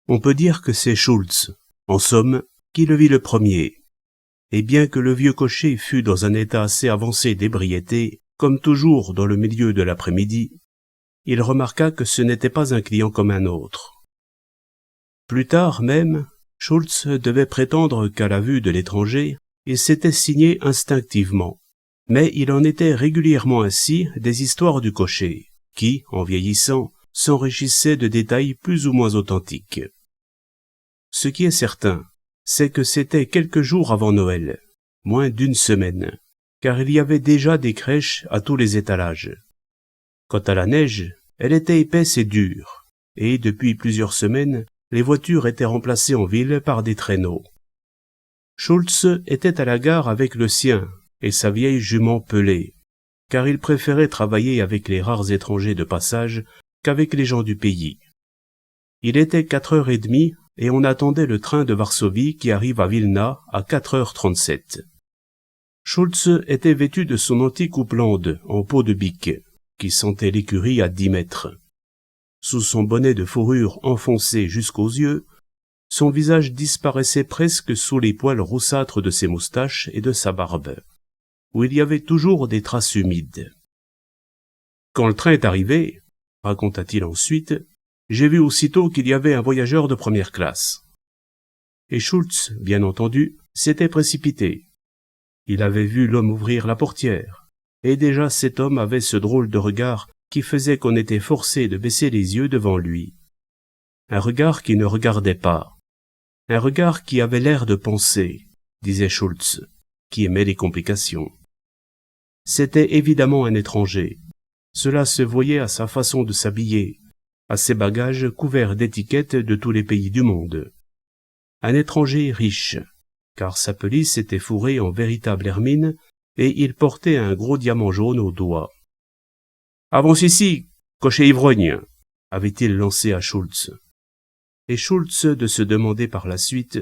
On peut dire que c'est Schultz, en somme, qui le vit le premier. Et bien que le vieux cocher fût dans un état assez avancé d'ébriété, comme toujours dans le milieu de l'après-midi, il remarqua que ce n'était pas un client comme un autre. Plus tard même, Schultz devait prétendre qu'à la vue de l'étranger, il s'était signé instinctivement. Mais il en était régulièrement ainsi des histoires du cocher, qui, en vieillissant, s'enrichissaient de détails plus ou moins authentiques. Ce qui est certain, c'est que c'était quelques jours avant Noël, moins d'une semaine, car il y avait déjà des crèches à tous les étalages. Quant à la neige, elle était épaisse et dure, et depuis plusieurs semaines, les voitures étaient remplacées en ville par des traîneaux. Schultz était à la gare avec le sien et sa vieille jument pelée, car il préférait travailler avec les rares étrangers de passage qu'avec les gens du pays. Il était 4h30 et on attendait le train de Varsovie qui arrive à Vilna à 4h37. Schultz était vêtu de son antique houppelande en peau de bique, qui sentait l'écurie à 10 mètres. Sous son bonnet de fourrure enfoncé jusqu'aux yeux, son visage disparaissait presque sous les poils roussâtres de ses moustaches et de sa barbe, où il y avait toujours des traces humides. Quand le train est arrivé, raconta-t-il ensuite, j'ai vu aussitôt qu'il y avait un voyageur de première classe. Et Schultz, bien entendu, s'était précipité. Il avait vu l'homme ouvrir la portière, et déjà cet homme avait ce drôle de regard qui faisait qu'on était forcé de baisser les yeux devant lui. Un regard qui ne regardait pas. Un regard qui avait l'air de penser, disait Schultz, qui aimait les complications. C'était évidemment un étranger. Cela se voyait à sa façon de s'habiller, à ses bagages couverts d'étiquettes de tous les pays du monde. Un étranger riche, car sa pelisse était fourrée en véritable hermine et il portait un gros diamant jaune au doigt. « Avance ici, cocher ivrogne !» avait-il lancé à Schultz. Et Schultz de se demander par la suite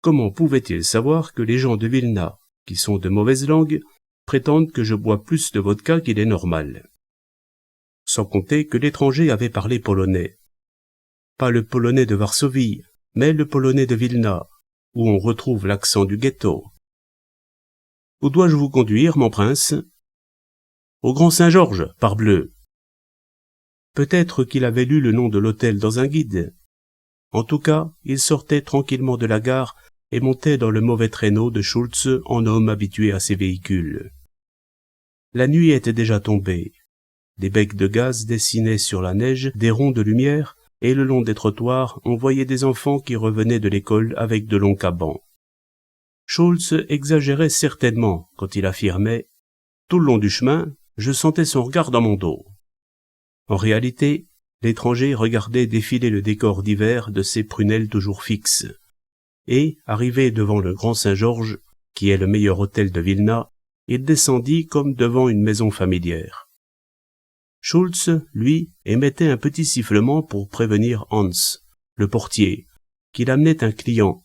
comment pouvait-il savoir que les gens de Vilna, qui sont de mauvaise langue, prétendent que je bois plus de vodka qu'il est normal. Sans compter que l'étranger avait parlé polonais. Pas le polonais de Varsovie, mais le polonais de Vilna, où on retrouve l'accent du ghetto. « Où dois-je vous conduire, mon prince ?»« Au Grand Saint-Georges, parbleu !» Peut-être qu'il avait lu le nom de l'hôtel dans un guide. En tout cas, il sortait tranquillement de la gare et montait dans le mauvais traîneau de Schultz en homme habitué à ces véhicules. La nuit était déjà tombée. Des becs de gaz dessinaient sur la neige des ronds de lumière, et le long des trottoirs, on voyait des enfants qui revenaient de l'école avec de longs cabans. Schultz exagérait certainement quand il affirmait « Tout le long du chemin, je sentais son regard dans mon dos ». En réalité, l'étranger regardait défiler le décor d'hiver de ses prunelles toujours fixes. Et, arrivé devant le Grand Saint-Georges, qui est le meilleur hôtel de Vilna, il descendit comme devant une maison familière. Schultz, lui, émettait un petit sifflement pour prévenir Hans, le portier, qu'il amenait un client,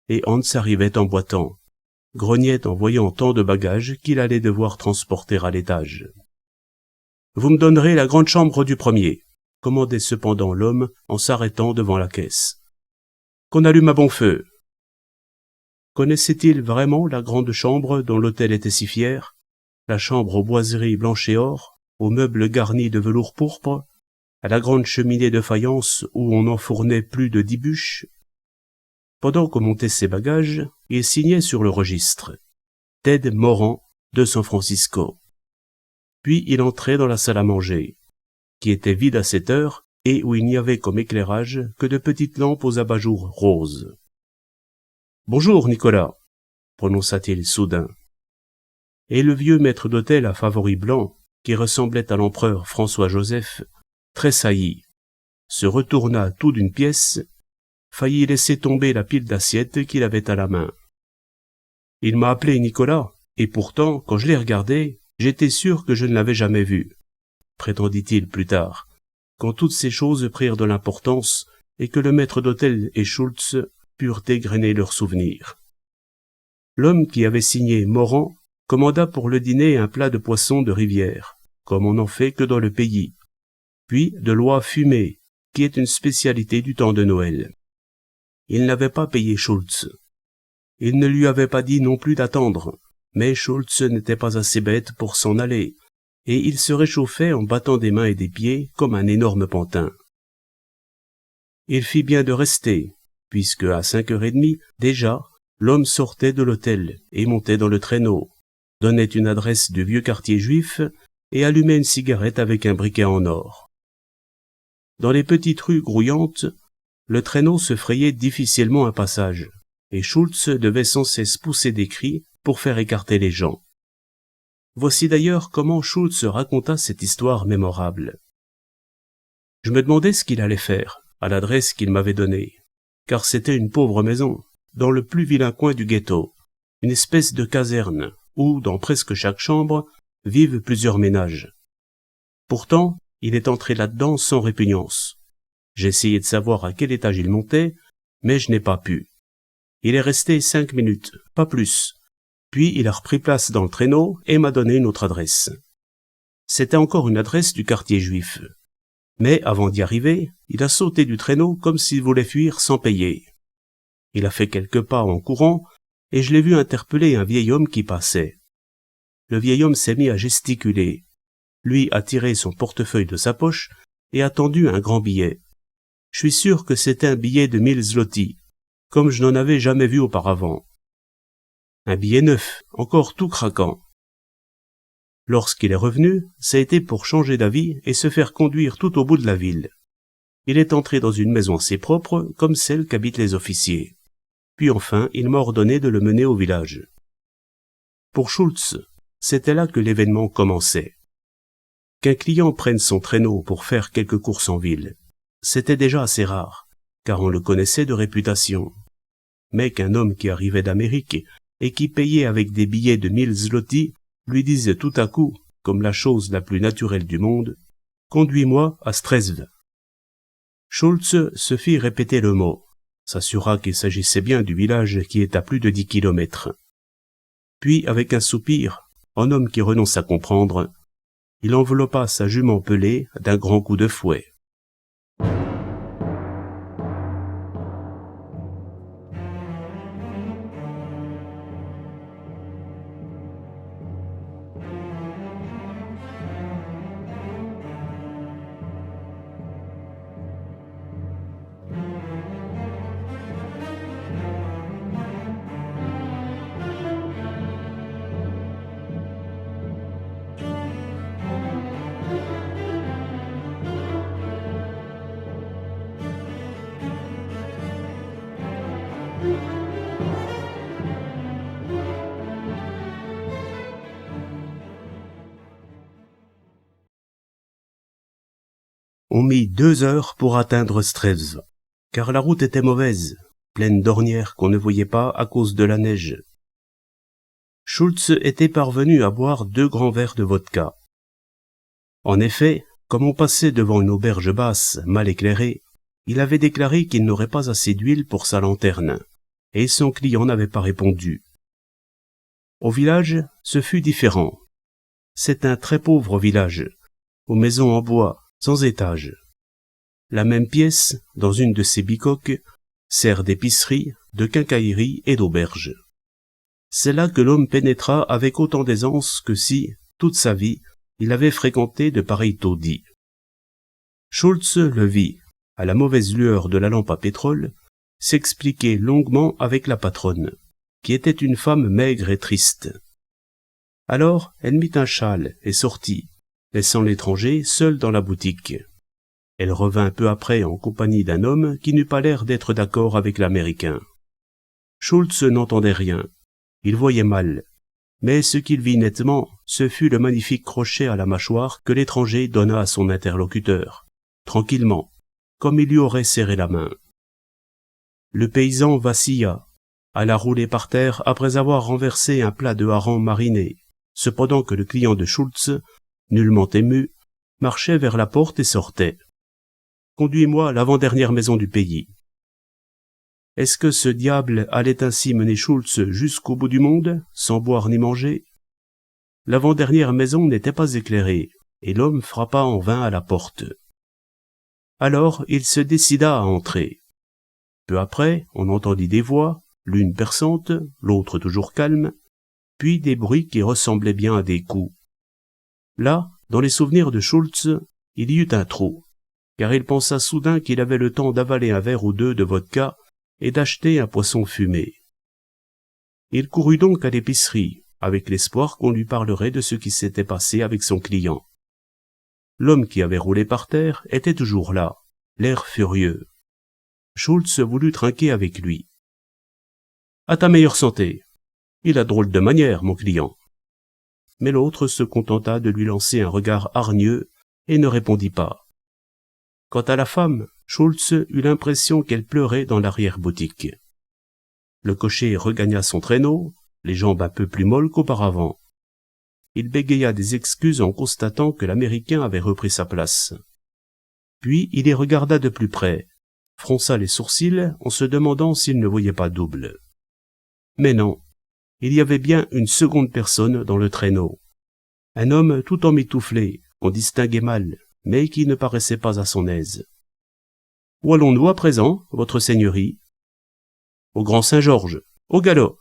et Hans arrivait en boitant, grognait en voyant tant de bagages qu'il allait devoir transporter à l'étage. « Vous me donnerez la grande chambre du premier », commandait cependant l'homme en s'arrêtant devant la caisse. « Qu'on allume à bon feu !» Connaissait-il vraiment la grande chambre dont l'hôtel était si fier, la chambre aux boiseries blanches et or, aux meubles garnis de velours pourpre, à la grande cheminée de faïence où on enfournait plus de 10 bûches? Pendant qu'on montait ses bagages, il signait sur le registre « Ted Moran, de San Francisco ». Puis il entrait dans la salle à manger, qui était vide à cette heure et où il n'y avait comme éclairage que de petites lampes aux abat-jours roses. « Bonjour, Nicolas !» prononça-t-il soudain. Et le vieux maître d'hôtel à favoris blancs, qui ressemblait à l'empereur François-Joseph, tressaillit, se retourna tout d'une pièce, faillit laisser tomber la pile d'assiettes qu'il avait à la main. Il m'a appelé Nicolas, et pourtant, quand je l'ai regardé, j'étais sûr que je ne l'avais jamais vu, prétendit-il plus tard, quand toutes ces choses prirent de l'importance et que le maître d'hôtel et Schultz purent égrener leurs souvenirs. L'homme qui avait signé Moran commanda pour le dîner un plat de poisson de rivière, comme on n'en fait que dans le pays, puis de l'oie fumée, qui est une spécialité du temps de Noël. Il n'avait pas payé Schultz. Il ne lui avait pas dit non plus d'attendre, mais Schultz n'était pas assez bête pour s'en aller, et il se réchauffait en battant des mains et des pieds comme un énorme pantin. Il fit bien de rester, puisque à 5h30, déjà, l'homme sortait de l'hôtel et montait dans le traîneau, donnait une adresse du vieux quartier juif et allumait une cigarette avec un briquet en or. Dans les petites rues grouillantes, le traîneau se frayait difficilement un passage, et Schultz devait sans cesse pousser des cris pour faire écarter les gens. Voici d'ailleurs comment Schultz raconta cette histoire mémorable. Je me demandais ce qu'il allait faire, à l'adresse qu'il m'avait donnée, car c'était une pauvre maison, dans le plus vilain coin du ghetto, une espèce de caserne, où, dans presque chaque chambre, vivent plusieurs ménages. Pourtant, il est entré là-dedans sans répugnance. J'ai essayé de savoir à quel étage il montait, mais je n'ai pas pu. Il est resté 5 minutes, pas plus. Puis il a repris place dans le traîneau et m'a donné une autre adresse. C'était encore une adresse du quartier juif. Mais avant d'y arriver, il a sauté du traîneau comme s'il voulait fuir sans payer. Il a fait quelques pas en courant, et je l'ai vu interpeller un vieil homme qui passait. Le vieil homme s'est mis à gesticuler. Lui a tiré son portefeuille de sa poche et a tendu un grand billet. Je suis sûr que c'était un billet de 1000 zloty, comme je n'en avais jamais vu auparavant. Un billet neuf, encore tout craquant. Lorsqu'il est revenu, ça a été pour changer d'avis et se faire conduire tout au bout de la ville. Il est entré dans une maison assez propre, comme celle qu'habitent les officiers. Puis enfin, il m'a ordonné de le mener au village. Pour Schultz, c'était là que l'événement commençait. Qu'un client prenne son traîneau pour faire quelques courses en ville, c'était déjà assez rare, car on le connaissait de réputation. Mais qu'un homme qui arrivait d'Amérique et qui payait avec des billets de 1000 zloty lui disait tout à coup, comme la chose la plus naturelle du monde, « Conduis-moi à Stresv ». Schultz se fit répéter le mot, s'assura qu'il s'agissait bien du village qui est à plus de 10 kilomètres. Puis, avec un soupir, en homme qui renonce à comprendre, il enveloppa sa jument pelée d'un grand coup de fouet. On mit 2 heures pour atteindre Stresv, car la route était mauvaise, pleine d'ornières qu'on ne voyait pas à cause de la neige. Schultz était parvenu à boire 2 grands verres de vodka. En effet, comme on passait devant une auberge basse, mal éclairée, il avait déclaré qu'il n'aurait pas assez d'huile pour sa lanterne, et son client n'avait pas répondu. Au village, ce fut différent. C'est un très pauvre village, aux maisons en bois, sans étage. La même pièce, dans une de ces bicoques, sert d'épicerie, de quincaillerie et d'auberge. C'est là que l'homme pénétra avec autant d'aisance que si, toute sa vie, il avait fréquenté de pareils taudis. Schultz le vit, à la mauvaise lueur de la lampe à pétrole, s'expliquer longuement avec la patronne, qui était une femme maigre et triste. Alors, elle mit un châle et sortit, laissant l'étranger seul dans la boutique. Elle revint peu après en compagnie d'un homme qui n'eut pas l'air d'être d'accord avec l'Américain. Schultz n'entendait rien, il voyait mal, mais ce qu'il vit nettement, ce fut le magnifique crochet à la mâchoire que l'étranger donna à son interlocuteur, tranquillement, comme il lui aurait serré la main. Le paysan vacilla, alla rouler par terre après avoir renversé un plat de hareng mariné, cependant que le client de Schultz, nullement ému, marchait vers la porte et sortait. « Conduis-moi à l'avant-dernière maison du pays. » Est-ce que ce diable allait ainsi mener Schultz jusqu'au bout du monde, sans boire ni manger? L'avant-dernière maison n'était pas éclairée, et l'homme frappa en vain à la porte. Alors il se décida à entrer. Peu après, on entendit des voix, l'une perçante, l'autre toujours calme, puis des bruits qui ressemblaient bien à des coups. Là, dans les souvenirs de Schultz, il y eut un trou, car il pensa soudain qu'il avait le temps d'avaler un verre ou deux de vodka et d'acheter un poisson fumé. Il courut donc à l'épicerie, avec l'espoir qu'on lui parlerait de ce qui s'était passé avec son client. L'homme qui avait roulé par terre était toujours là, l'air furieux. Schultz voulut trinquer avec lui. « À ta meilleure santé. Il a drôle de manière, mon client. » Mais l'autre se contenta de lui lancer un regard hargneux et ne répondit pas. Quant à la femme, Schultz eut l'impression qu'elle pleurait dans l'arrière-boutique. Le cocher regagna son traîneau, les jambes un peu plus molles qu'auparavant. Il bégaya des excuses en constatant que l'Américain avait repris sa place. Puis il y regarda de plus près, fronça les sourcils en se demandant s'il ne voyait pas double. Mais non, il y avait bien une seconde personne dans le traîneau. Un homme tout emmitouflé, qu'on distinguait mal, mais qui ne paraissait pas à son aise. « Où allons-nous à présent, votre seigneurie ?»« Au Grand Saint-Georges, au galop !»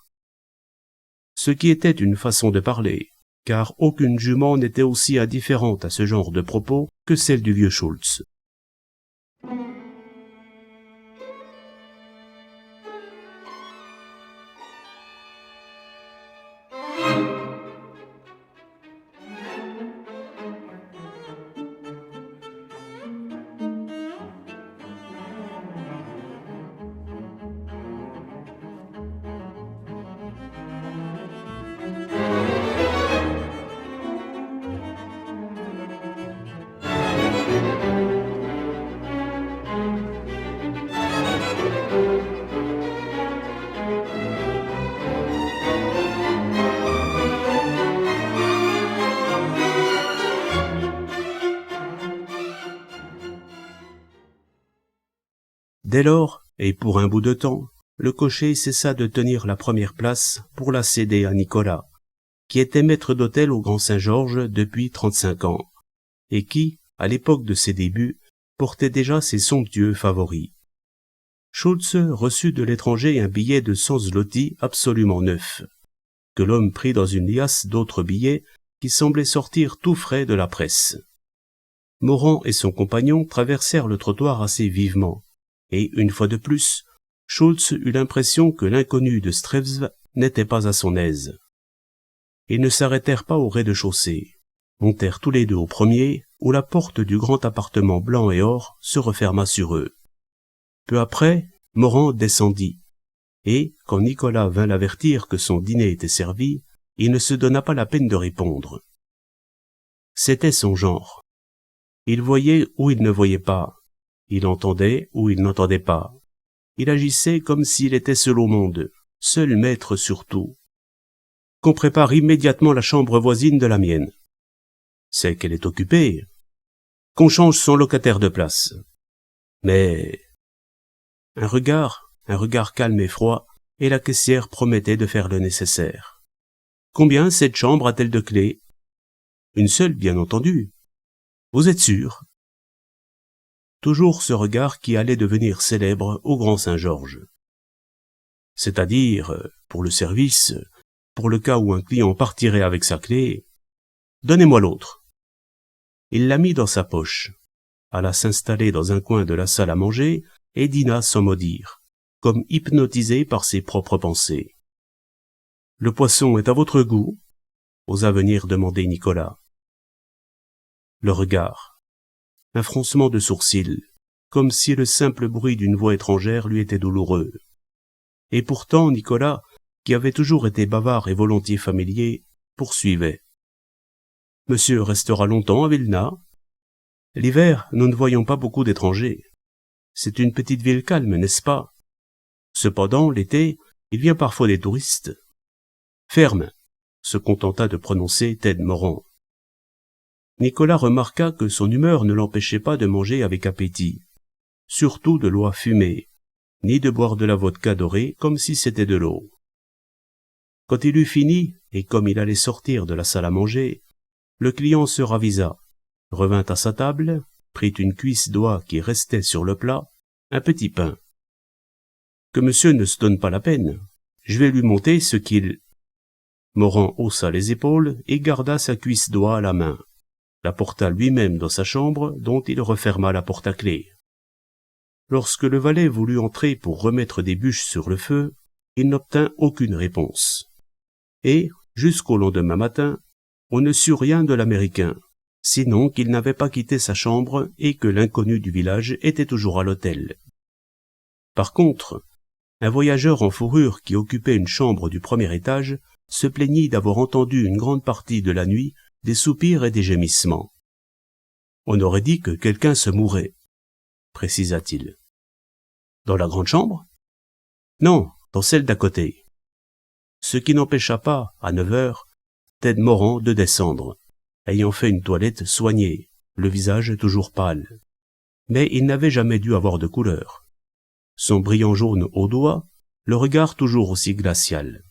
Ce qui était une façon de parler, car aucune jument n'était aussi indifférente à ce genre de propos que celle du vieux Schultz. Dès lors, et pour un bout de temps, le cocher cessa de tenir la première place pour la céder à Nicolas, qui était maître d'hôtel au Grand Saint-Georges depuis 35 ans, et qui, à l'époque de ses débuts, portait déjà ses somptueux favoris. Schultz reçut de l'étranger un billet de 100 zlotys absolument neuf, que l'homme prit dans une liasse d'autres billets qui semblaient sortir tout frais de la presse. Morand et son compagnon traversèrent le trottoir assez vivement, et, une fois de plus, Schultz eut l'impression que l'inconnu de Strelv n'était pas à son aise. Ils ne s'arrêtèrent pas au rez-de-chaussée, montèrent tous les deux au premier, où la porte du grand appartement blanc et or se referma sur eux. Peu après, Morand descendit, et, quand Nicolas vint l'avertir que son dîner était servi, il ne se donna pas la peine de répondre. C'était son genre. Il voyait où il ne voyait pas. Il entendait ou il n'entendait pas. Il agissait comme s'il était seul au monde, seul maître sur tout. Qu'on prépare immédiatement la chambre voisine de la mienne. C'est qu'elle est occupée. Qu'on change son locataire de place. Mais... Un regard calme et froid, et la caissière promettait de faire le nécessaire. Combien cette chambre a-t-elle de clés? Une seule, bien entendu. Vous êtes sûr? Toujours ce regard qui allait devenir célèbre au Grand Saint-Georges. C'est-à-dire, pour le service, pour le cas où un client partirait avec sa clé, donnez-moi l'autre. Il la mit dans sa poche, alla s'installer dans un coin de la salle à manger et dîna sans mot dire, comme hypnotisé par ses propres pensées. Le poisson est à votre goût? Osa venir demander Nicolas. Le regard. Un froncement de sourcils, comme si le simple bruit d'une voix étrangère lui était douloureux. Et pourtant Nicolas, qui avait toujours été bavard et volontiers familier, poursuivait. « Monsieur restera longtemps à Vilna? L'hiver, nous ne voyons pas beaucoup d'étrangers. C'est une petite ville calme, n'est-ce pas? Cependant, l'été, il vient parfois des touristes. »« Ferme !» se contenta de prononcer Ted Morand. Nicolas remarqua que son humeur ne l'empêchait pas de manger avec appétit, surtout de l'oie fumée, ni de boire de la vodka dorée comme si c'était de l'eau. Quand il eut fini, et comme il allait sortir de la salle à manger, le client se ravisa, revint à sa table, prit une cuisse d'oie qui restait sur le plat, un petit pain. Que monsieur ne se donne pas la peine. Je vais lui monter ce qu'il... Morand haussa les épaules et garda sa cuisse d'oie à la main. La porta lui-même dans sa chambre, dont il referma la porte à clé. Lorsque le valet voulut entrer pour remettre des bûches sur le feu, il n'obtint aucune réponse. Et, jusqu'au lendemain matin, on ne sut rien de l'Américain, sinon qu'il n'avait pas quitté sa chambre et que l'inconnu du village était toujours à l'hôtel. Par contre, un voyageur en fourrure qui occupait une chambre du premier étage se plaignit d'avoir entendu une grande partie de la nuit des soupirs et des gémissements. On aurait dit que quelqu'un se mourait, précisa-t-il. Dans la grande chambre? Non, dans celle d'à côté. Ce qui n'empêcha pas, à 9 heures, Ted Morand de descendre, ayant fait une toilette soignée, le visage toujours pâle. Mais il n'avait jamais dû avoir de couleur. Son brillant jaune au doigt, le regard toujours aussi glacial.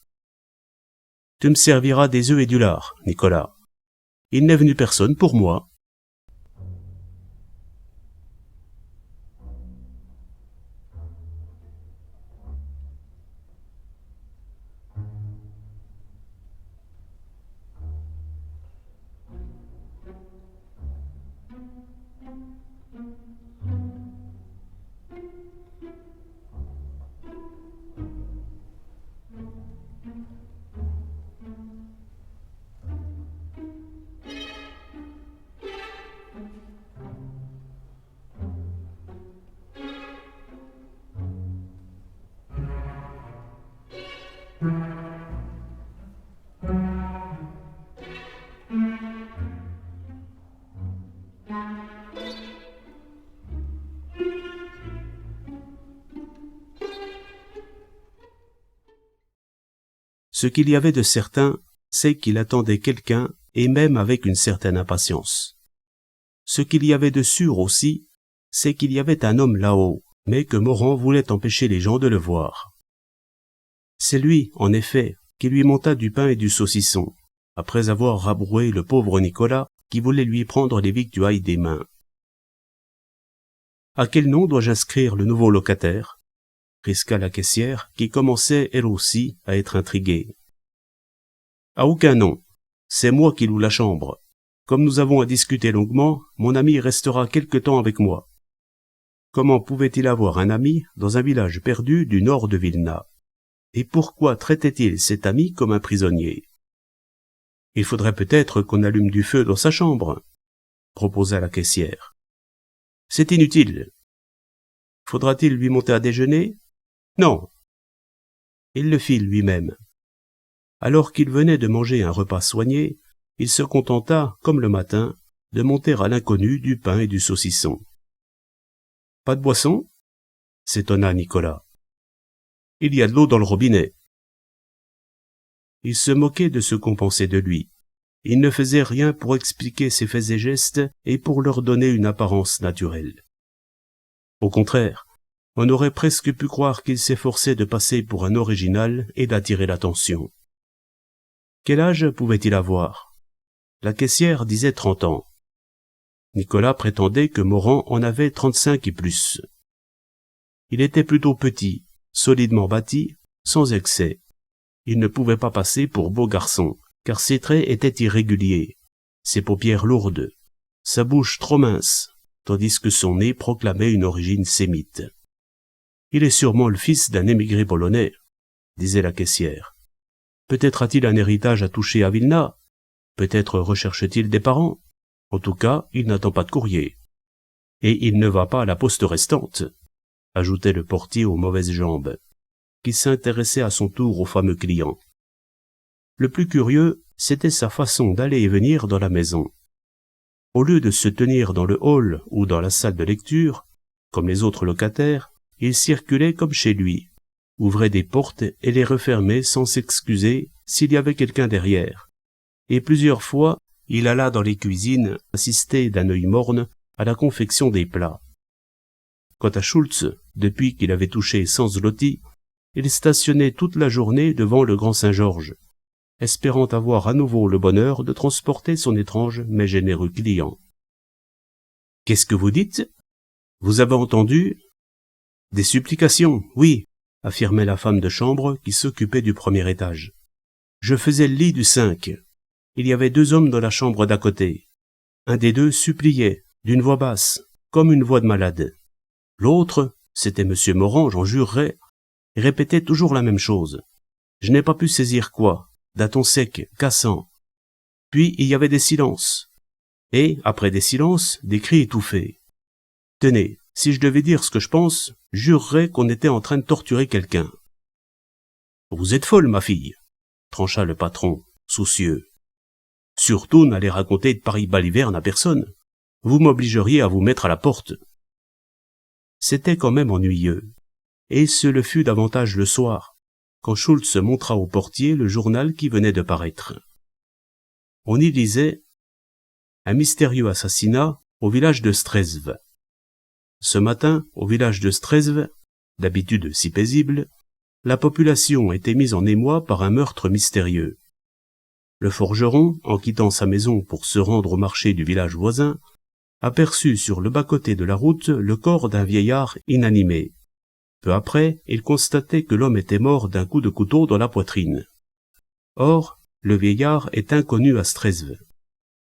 « Tu me serviras des œufs et du lard, Nicolas. Il n'est venu personne pour moi. » Ce qu'il y avait de certain, c'est qu'il attendait quelqu'un, et même avec une certaine impatience. Ce qu'il y avait de sûr aussi, c'est qu'il y avait un homme là-haut, mais que Morand voulait empêcher les gens de le voir. C'est lui, en effet, qui lui monta du pain et du saucisson, après avoir rabroué le pauvre Nicolas, qui voulait lui prendre les victuailles des mains. « À quel nom dois-je inscrire le nouveau locataire ?» risqua la caissière, qui commençait, elle aussi, à être intriguée. « À aucun nom. C'est moi qui loue la chambre. Comme nous avons à discuter longuement, mon ami restera quelque temps avec moi. » Comment pouvait-il avoir un ami dans un village perdu du nord de Vilna? Et pourquoi traitait-il cet ami comme un prisonnier? « Il faudrait peut-être qu'on allume du feu dans sa chambre, » proposa la caissière. « C'est inutile. Faudra-t-il lui monter à déjeuner? Non. » Il le fit lui-même. Alors qu'il venait de manger un repas soigné, il se contenta, comme le matin, de monter à l'inconnu du pain et du saucisson. « Pas de boisson ?» s'étonna Nicolas. « Il y a de l'eau dans le robinet. » Il se moquait de ce qu'on pensait de lui. Il ne faisait rien pour expliquer ses faits et gestes et pour leur donner une apparence naturelle. Au contraire, on aurait presque pu croire qu'il s'efforçait de passer pour un original et d'attirer l'attention. Quel âge pouvait-il avoir? La caissière disait 30 ans. Nicolas prétendait que Morand en avait 35 et plus. Il était plutôt petit, solidement bâti, sans excès. Il ne pouvait pas passer pour beau garçon, car ses traits étaient irréguliers, ses paupières lourdes, sa bouche trop mince, tandis que son nez proclamait une origine sémite. « Il est sûrement le fils d'un émigré polonais, » disait la caissière. « Peut-être a-t-il un héritage à toucher à Vilna, peut-être recherche-t-il des parents. En tout cas, il n'attend pas de courrier. Et il ne va pas à la poste restante, » ajoutait le portier aux mauvaises jambes, qui s'intéressait à son tour aux fameux clients. Le plus curieux, c'était sa façon d'aller et venir dans la maison. Au lieu de se tenir dans le hall ou dans la salle de lecture, comme les autres locataires, il circulait comme chez lui, ouvrait des portes et les refermait sans s'excuser s'il y avait quelqu'un derrière. Et plusieurs fois, il alla dans les cuisines assister d'un œil morne à la confection des plats. Quant à Schultz, depuis qu'il avait touché 100 zlotys, il stationnait toute la journée devant le Grand Saint-Georges, espérant avoir à nouveau le bonheur de transporter son étrange mais généreux client. « Qu'est-ce que vous dites? Vous avez entendu? » « Des supplications, oui, affirmait la femme de chambre qui s'occupait du premier étage. Je faisais le lit du 5. Il y avait 2 hommes dans la chambre d'à côté. Un des 2 suppliait, d'une voix basse, comme une voix de malade. L'autre, c'était monsieur Morand, j'en jurerais, et répétait toujours la même chose. Je n'ai pas pu saisir quoi, d'un ton sec, cassant. Puis il y avait des silences. Et, après des silences, des cris étouffés. Tenez, si je devais dire ce que je pense, jurerais qu'on était en train de torturer quelqu'un. Vous êtes folle, ma fille, trancha le patron, soucieux. Surtout n'allez raconter de pareilles balivernes à personne. Vous m'obligeriez à vous mettre à la porte. C'était quand même ennuyeux. Et ce le fut davantage le soir, quand Schultz montra au portier le journal qui venait de paraître. On y lisait « Un mystérieux assassinat au village de Stresve ». Ce matin, au village de Stresve, d'habitude si paisible, la population était mise en émoi par un meurtre mystérieux. Le forgeron, en quittant sa maison pour se rendre au marché du village voisin, aperçut sur le bas-côté de la route le corps d'un vieillard inanimé. Peu après, il constatait que l'homme était mort d'un coup de couteau dans la poitrine. Or, le vieillard est inconnu à Stresve.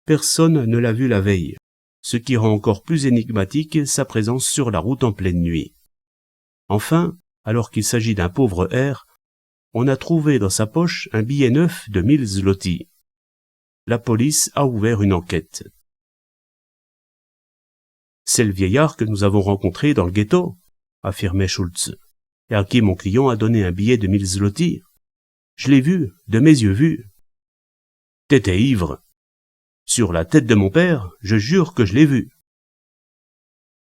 Personne ne l'a vu la veille, ce qui rend encore plus énigmatique sa présence sur la route en pleine nuit. Enfin, alors qu'il s'agit d'un pauvre R, on a trouvé dans sa poche un billet neuf de 1000 zloty. La police a ouvert une enquête. C'est le vieillard que nous avons rencontré dans le ghetto, affirmait Schultz, et à qui mon client a donné un billet de 1000 zloty. Je l'ai vu, de mes yeux vus. T'étais ivre. Sur la tête de mon père, je jure que je l'ai vu.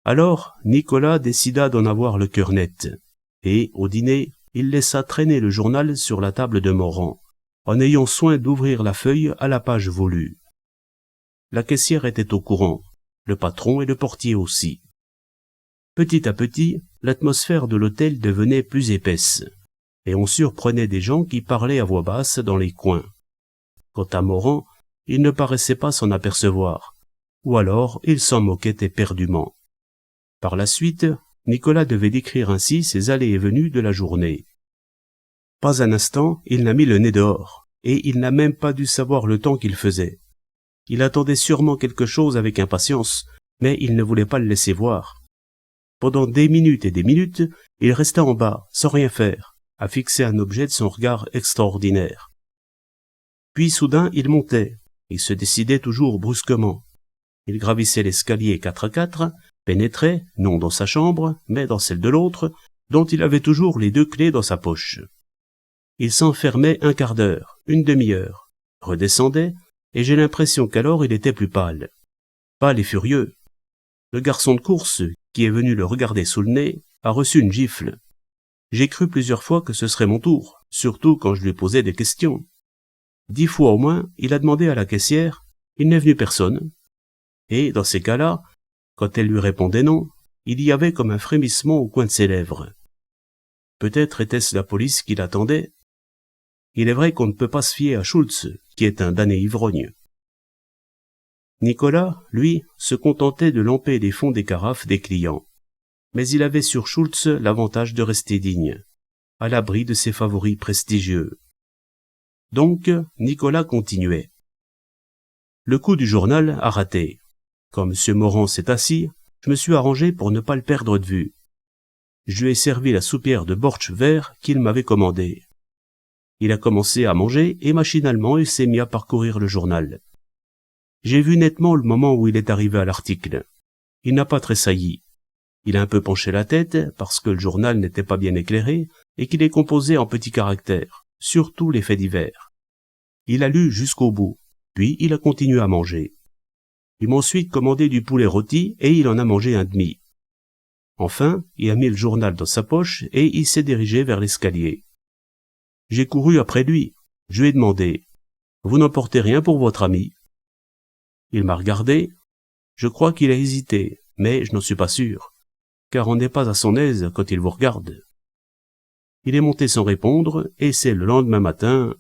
Alors, Nicolas décida d'en avoir le cœur net, et, au dîner, il laissa traîner le journal sur la table de Morand, en ayant soin d'ouvrir la feuille à la page voulue. La caissière était au courant, le patron et le portier aussi. Petit à petit, l'atmosphère de l'hôtel devenait plus épaisse, et on surprenait des gens qui parlaient à voix basse dans les coins. Quant à Morand, il ne paraissait pas s'en apercevoir, ou alors il s'en moquait éperdument. Par la suite, Nicolas devait décrire ainsi ses allées et venues de la journée. Pas un instant, il n'a mis le nez dehors, et il n'a même pas dû savoir le temps qu'il faisait. Il attendait sûrement quelque chose avec impatience, mais il ne voulait pas le laisser voir. Pendant des minutes et des minutes, il resta en bas, sans rien faire, à fixer un objet de son regard extraordinaire. Puis soudain, il montait, il se décidait toujours brusquement. Il gravissait l'escalier 4 à 4, pénétrait, non dans sa chambre, mais dans celle de l'autre, dont il avait toujours les 2 clés dans sa poche. Il s'enfermait un quart d'heure, une demi-heure, redescendait, et j'ai l'impression qu'alors il était plus pâle. Pâle et furieux. Le garçon de course, qui est venu le regarder sous le nez, a reçu une gifle. J'ai cru plusieurs fois que ce serait mon tour, surtout quand je lui posais des questions. 10 fois au moins, il a demandé à la caissière, il n'est venu personne. Et, dans ces cas-là, quand elle lui répondait non, il y avait comme un frémissement au coin de ses lèvres. Peut-être était-ce la police qui l'attendait. Il est vrai qu'on ne peut pas se fier à Schultz, qui est un damné ivrogne. Nicolas, lui, se contentait de lamper les fonds des carafes des clients. Mais il avait sur Schultz l'avantage de rester digne, à l'abri de ses favoris prestigieux. Donc, Nicolas continuait. Le coup du journal a raté. Quand M. Morand s'est assis, je me suis arrangé pour ne pas le perdre de vue. Je lui ai servi la soupière de bortsch vert qu'il m'avait commandée. Il a commencé à manger et machinalement il s'est mis à parcourir le journal. J'ai vu nettement le moment où il est arrivé à l'article. Il n'a pas tressailli. Il a un peu penché la tête parce que le journal n'était pas bien éclairé et qu'il est composé en petits caractères, surtout les faits divers. Il a lu jusqu'au bout, puis il a continué à manger. Il m'a ensuite commandé du poulet rôti et il en a mangé un demi. Enfin, il a mis le journal dans sa poche et il s'est dirigé vers l'escalier. J'ai couru après lui. Je lui ai demandé « Vous n'emportez rien pour votre ami ?» Il m'a regardé. Je crois qu'il a hésité, mais je n'en suis pas sûr, car on n'est pas à son aise quand il vous regarde. Il est monté sans répondre, et c'est le lendemain matin.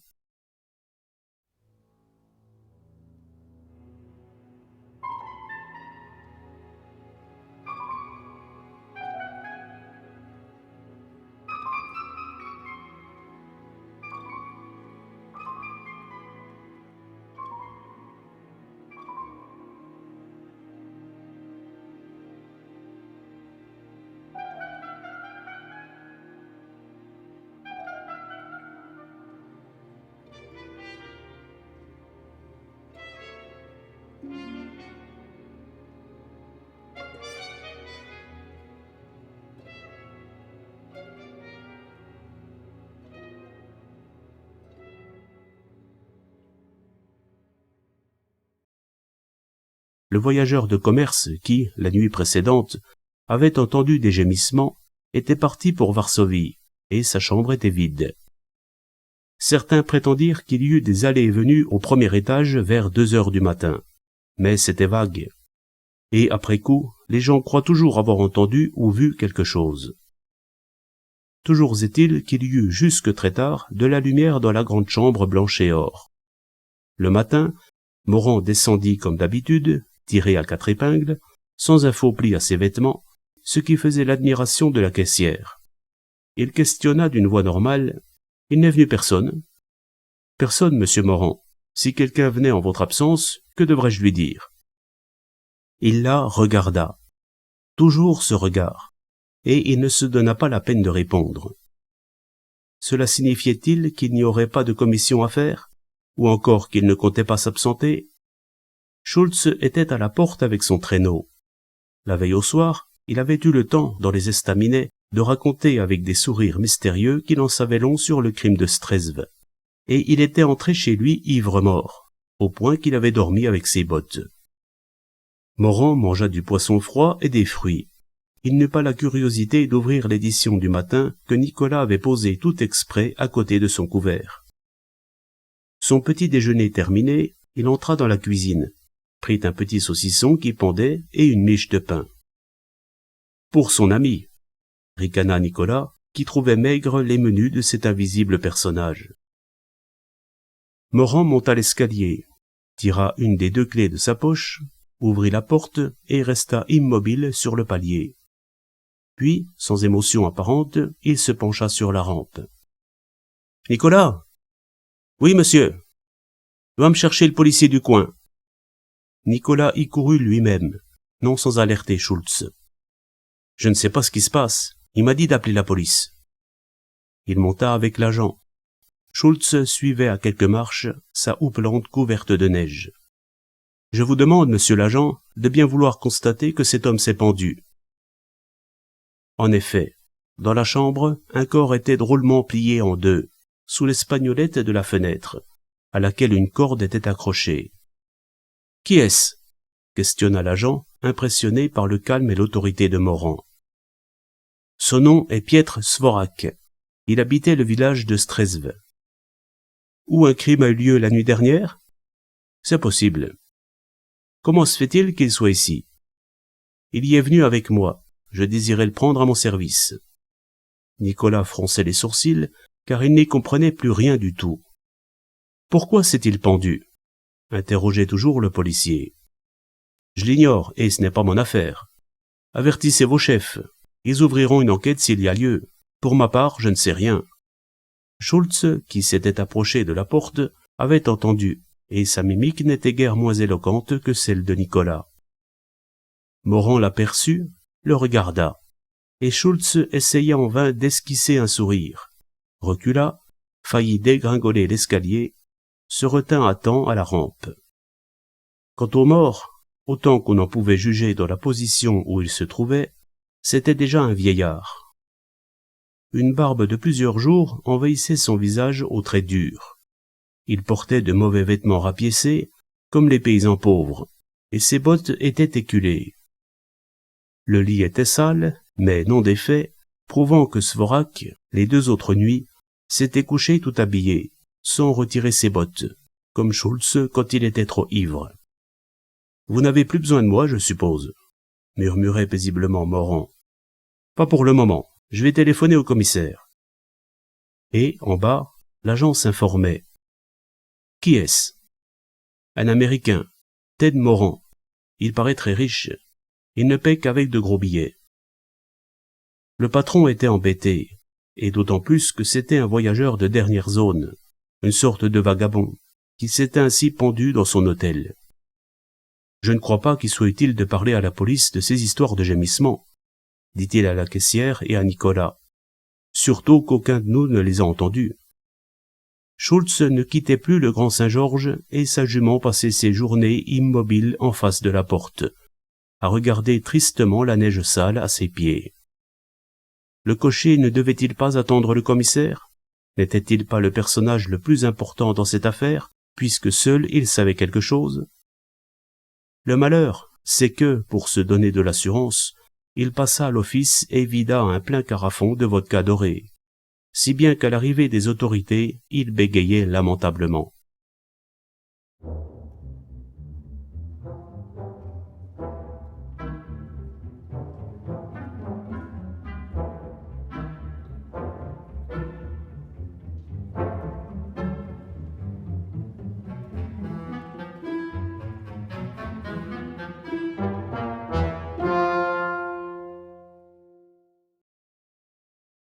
le voyageur de commerce qui, la nuit précédente, avait entendu des gémissements, était parti pour Varsovie, et sa chambre était vide. Certains prétendirent qu'il y eut des allées et venues au premier étage vers 2 heures du matin, mais c'était vague. Et après coup, les gens croient toujours avoir entendu ou vu quelque chose. Toujours est-il qu'il y eut jusque très tard de la lumière dans la grande chambre blanche et or. Le matin, Morand descendit comme d'habitude, tiré à 4 épingles, sans un faux pli à ses vêtements, ce qui faisait l'admiration de la caissière. Il questionna d'une voix normale: « Il n'est venu personne ?»« Personne, monsieur Morand. Si quelqu'un venait en votre absence, que devrais-je lui dire ?» Il la regarda. Toujours ce regard. Et il ne se donna pas la peine de répondre. Cela signifiait-il qu'il n'y aurait pas de commission à faire, ou encore qu'il ne comptait pas s'absenter? Schultz était à la porte avec son traîneau. La veille au soir, il avait eu le temps, dans les estaminets, de raconter avec des sourires mystérieux qu'il en savait long sur le crime de Stresve. Et il était entré chez lui ivre-mort, au point qu'il avait dormi avec ses bottes. Morand mangea du poisson froid et des fruits. Il n'eut pas la curiosité d'ouvrir l'édition du matin que Nicolas avait posée tout exprès à côté de son couvert. Son petit déjeuner terminé, il entra dans la cuisine, prit un petit saucisson qui pendait et une miche de pain. « Pour son ami !» ricana Nicolas, qui trouvait maigres les menus de cet invisible personnage. Morand monta l'escalier, tira une des 2 clés de sa poche, ouvrit la porte et resta immobile sur le palier. Puis, sans émotion apparente, il se pencha sur la rampe. « Nicolas !»« Oui, monsieur. Va me chercher le policier du coin. » Nicolas y courut lui-même, non sans alerter Schultz. « Je ne sais pas ce qui se passe. Il m'a dit d'appeler la police. » Il monta avec l'agent. Schultz suivait à quelques marches sa houppelande couverte de neige. « Je vous demande, monsieur l'agent, de bien vouloir constater que cet homme s'est pendu. » En effet, dans la chambre, un corps était drôlement plié en 2, sous l'espagnolette de la fenêtre, à laquelle une corde était accrochée. « Qui est-ce » questionna l'agent, impressionné par le calme et l'autorité de Morand. « Son nom est Pietr Svorak. Il habitait le village de Stresve. »« Où un crime a eu lieu la nuit dernière ?»« C'est possible. »« Comment se fait-il qu'il soit ici ?»« Il y est venu avec moi. Je désirais le prendre à mon service. » Nicolas fronçait les sourcils, car il n'y comprenait plus rien du tout. « Pourquoi s'est-il pendu ?» interrogeait toujours le policier. « Je l'ignore, et ce n'est pas mon affaire. Avertissez vos chefs. Ils ouvriront une enquête s'il y a lieu. Pour ma part, je ne sais rien. » Schultz, qui s'était approché de la porte, avait entendu, et sa mimique n'était guère moins éloquente que celle de Nicolas. Morand l'aperçut, le regarda, et Schultz essaya en vain d'esquisser un sourire, recula, faillit dégringoler l'escalier, se retint à temps à la rampe. Quant au mort, autant qu'on en pouvait juger dans la position où il se trouvait, c'était déjà un vieillard. Une barbe de plusieurs jours envahissait son visage aux traits durs. Il portait de mauvais vêtements rapiécés, comme les paysans pauvres, et ses bottes étaient éculées. Le lit était sale, mais non défait, prouvant que Svorak, les 2 autres nuits, s'était couché tout habillé, sans retirer ses bottes, comme Schultz quand il était trop ivre. « Vous n'avez plus besoin de moi, je suppose » murmurait paisiblement Morand. « Pas pour le moment, je vais téléphoner au commissaire. » Et, en bas, l'agent s'informait. « Qui est-ce ?»« Un Américain, Ted Morand. Il paraît très riche. Il ne paie qu'avec de gros billets. » Le patron était embêté, et d'autant plus que c'était un voyageur de dernière zone, une sorte de vagabond, qui s'était ainsi pendu dans son hôtel. « Je ne crois pas qu'il soit utile de parler à la police de ces histoires de gémissements, » dit-il à la caissière et à Nicolas. « Surtout qu'aucun de nous ne les a entendus. » Schultz ne quittait plus le Grand Saint-Georges et sa jument passait ses journées immobiles en face de la porte, à regarder tristement la neige sale à ses pieds. Le cocher ne devait-il pas attendre le commissaire? N'était-il pas le personnage le plus important dans cette affaire, puisque seul il savait quelque chose? Le malheur, c'est que, pour se donner de l'assurance, il passa à l'office et vida un plein carafon de vodka doré, si bien qu'à l'arrivée des autorités, il bégayait lamentablement.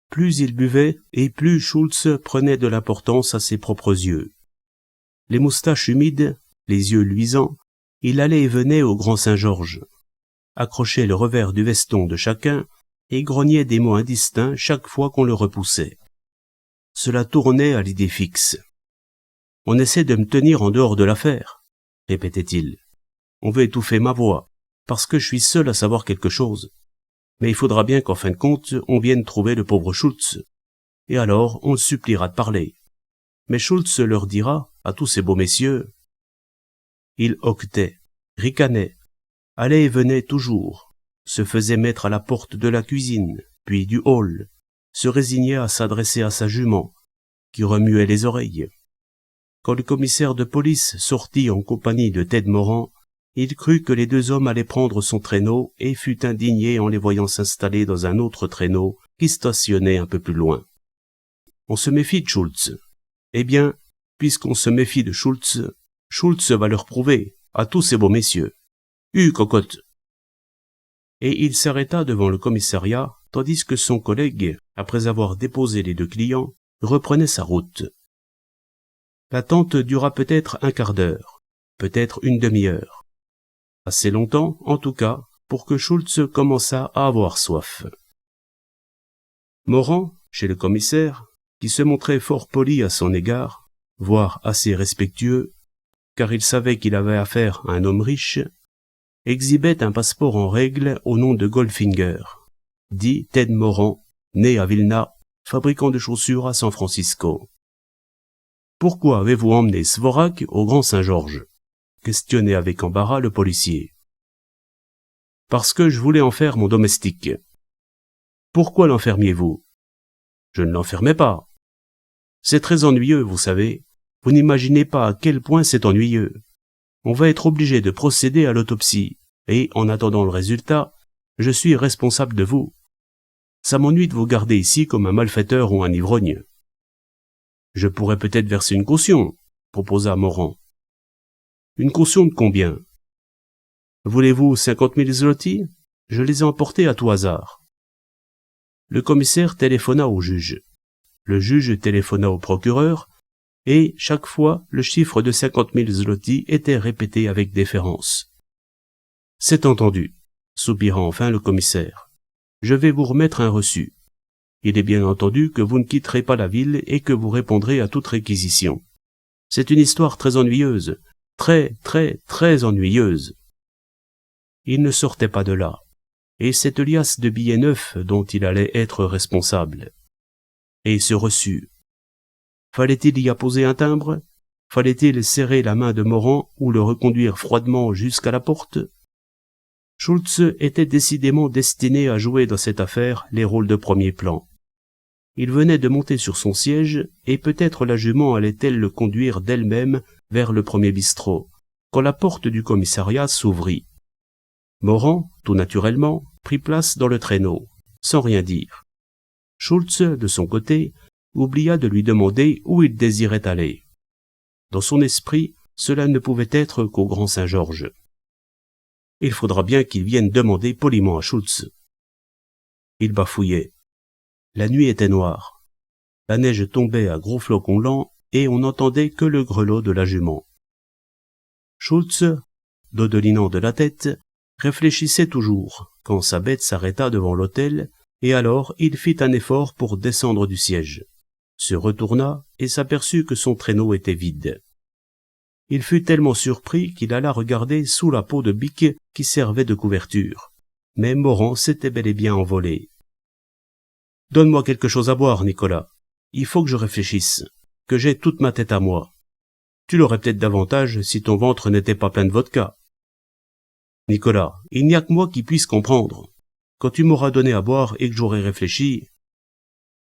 Plus il buvait, et plus Schultz prenait de l'importance à ses propres yeux. Les moustaches humides, les yeux luisants, il allait et venait au Grand Saint-Georges, accrochait le revers du veston de chacun et grognait des mots indistincts chaque fois qu'on le repoussait. Cela tournait à l'idée fixe. « On essaie de me tenir en dehors de l'affaire », répétait-il. « On veut étouffer ma voix, parce que je suis seul à savoir quelque chose. Mais il faudra bien qu'en fin de compte, on vienne trouver le pauvre Schultz. Et alors, on le suppliera de parler. Mais Schultz leur dira, à tous ces beaux messieurs, » Il hoquetait, ricanait, allait et venait toujours, se faisait mettre à la porte de la cuisine, puis du hall, se résignait à s'adresser à sa jument, qui remuait les oreilles. Quand le commissaire de police sortit en compagnie de Ted Moran, il crut que les deux hommes allaient prendre son traîneau et fut indigné en les voyant s'installer dans un autre traîneau qui stationnait un peu plus loin. On se méfie de Schultz. Eh bien, puisqu'on se méfie de Schultz, Schultz va leur prouver, à tous ces beaux messieurs. Cocotte !» Et il s'arrêta devant le commissariat, tandis que son collègue, après avoir déposé les deux clients, reprenait sa route. L'attente dura peut-être un quart d'heure, peut-être une demi-heure. Assez longtemps, en tout cas, pour que Schultz commençât à avoir soif. Moran, chez le commissaire, qui se montrait fort poli à son égard, voire assez respectueux, car il savait qu'il avait affaire à un homme riche, exhibait un passeport en règle au nom de Goldfinger, dit Ted Moran, né à Vilna, fabricant de chaussures à San Francisco. « Pourquoi avez-vous emmené Svorak au Grand Saint-Georges » questionnait avec embarras le policier. « Parce que je voulais en faire mon domestique. »« Pourquoi l'enfermiez-vous ?»« Je ne l'enfermais pas. C'est très ennuyeux, vous savez. Vous n'imaginez pas à quel point c'est ennuyeux. On va être obligé de procéder à l'autopsie, et, en attendant le résultat, je suis responsable de vous. Ça m'ennuie de vous garder ici comme un malfaiteur ou un ivrogne. »« Je pourrais peut-être verser une caution, » proposa Moran. « Une caution de combien ? Voulez-vous 50 000 zloty ? Je les ai emportés à tout hasard. » Le commissaire téléphona au juge. Le juge téléphona au procureur, et, chaque fois, le chiffre de 50 000 zloty était répété avec déférence. « C'est entendu, » soupira enfin le commissaire. « Je vais vous remettre un reçu. Il est bien entendu que vous ne quitterez pas la ville et que vous répondrez à toute réquisition. C'est une histoire très ennuyeuse, très ennuyeuse. » Il ne sortait pas de là, et cette liasse de billets neufs dont il allait être responsable. Et ce reçu. Fallait-il y apposer un timbre ? Fallait-il serrer la main de Moran ou le reconduire froidement jusqu'à la porte ? Schultz était décidément destiné à jouer dans cette affaire les rôles de premier plan. Il venait de monter sur son siège, et peut-être la jument allait-elle le conduire d'elle-même vers le premier bistrot, quand la porte du commissariat s'ouvrit. Moran, tout naturellement, prit place dans le traîneau, sans rien dire. Schultz, de son côté, oublia de lui demander où il désirait aller. Dans son esprit, cela ne pouvait être qu'au Grand Saint-Georges. Il faudra bien qu'il vienne demander poliment à Schultz. Il bafouillait. La nuit était noire. La neige tombait à gros flocons lents et on n'entendait que le grelot de la jument. Schultz, dodelinant de la tête, réfléchissait toujours quand sa bête s'arrêta devant l'hôtel et alors il fit un effort pour descendre du siège, se retourna et s'aperçut que son traîneau était vide. Il fut tellement surpris qu'il alla regarder sous la peau de bique qui servait de couverture, mais Moran s'était bel et bien envolé. « Donne-moi quelque chose à boire, Nicolas. Il faut que je réfléchisse, que j'aie toute ma tête à moi. Tu l'aurais peut-être davantage si ton ventre n'était pas plein de vodka. » Nicolas, il n'y a que moi qui puisse comprendre. Quand tu m'auras donné à boire et que j'aurai réfléchi,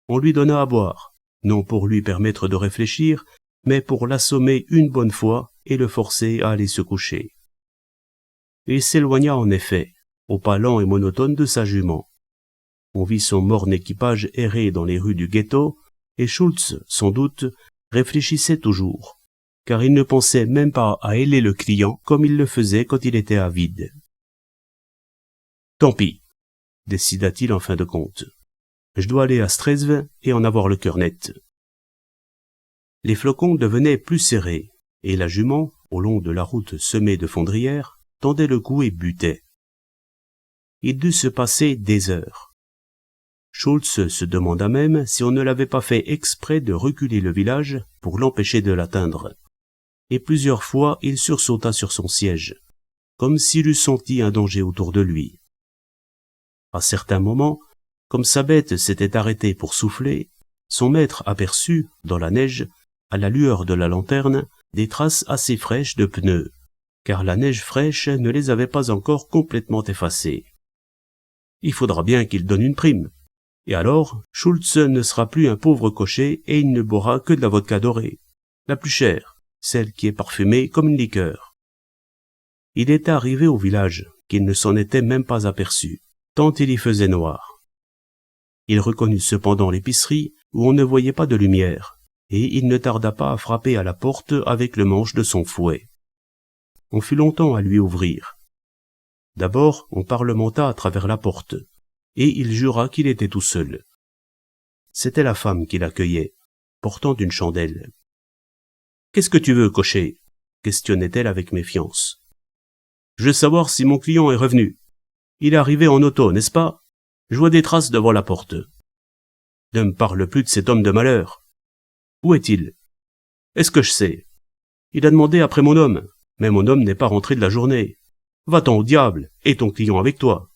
on lui donna à boire, non pour lui permettre de réfléchir, mais pour l'assommer une bonne fois et le forcer à aller se coucher. Il s'éloigna en effet, au pas lent et monotone de sa jument. On vit son morne équipage errer dans les rues du ghetto, et Schultz, sans doute, réfléchissait toujours, car il ne pensait même pas à héler le client comme il le faisait quand il était avide. Tant pis, décida-t-il en fin de compte. Je dois aller à Stresve et en avoir le cœur net. Les flocons devenaient plus serrés, et la jument, au long de la route semée de fondrières, tendait le cou et butait. Il dut se passer des heures. Schultz se demanda même si on ne l'avait pas fait exprès de reculer le village pour l'empêcher de l'atteindre. Et plusieurs fois il sursauta sur son siège, comme s'il eût senti un danger autour de lui. À certains moments, comme sa bête s'était arrêtée pour souffler, son maître aperçut, dans la neige, à la lueur de la lanterne, des traces assez fraîches de pneus, car la neige fraîche ne les avait pas encore complètement effacées. Il faudra bien qu'il donne une prime. Et alors, Schultz ne sera plus un pauvre cocher et il ne boira que de la vodka dorée, la plus chère, celle qui est parfumée comme une liqueur. Il était arrivé au village, qu'il ne s'en était même pas aperçu, tant il y faisait noir. Il reconnut cependant l'épicerie où on ne voyait pas de lumière, et il ne tarda pas à frapper à la porte avec le manche de son fouet. On fut longtemps à lui ouvrir. D'abord, on parlementa à travers la porte, et il jura qu'il était tout seul. C'était la femme qui l'accueillait, portant une chandelle. « Qu'est-ce que tu veux, cocher ?» questionnait-elle avec méfiance. « Je veux savoir si mon client est revenu. Il est arrivé en auto, n'est-ce pas? Je vois des traces devant la porte. »« Ne me parle plus de cet homme de malheur. Où est-il? »« Est-ce que je sais? Il a demandé après mon homme, mais mon homme n'est pas rentré de la journée. Va-t'en au diable, et ton client avec toi. »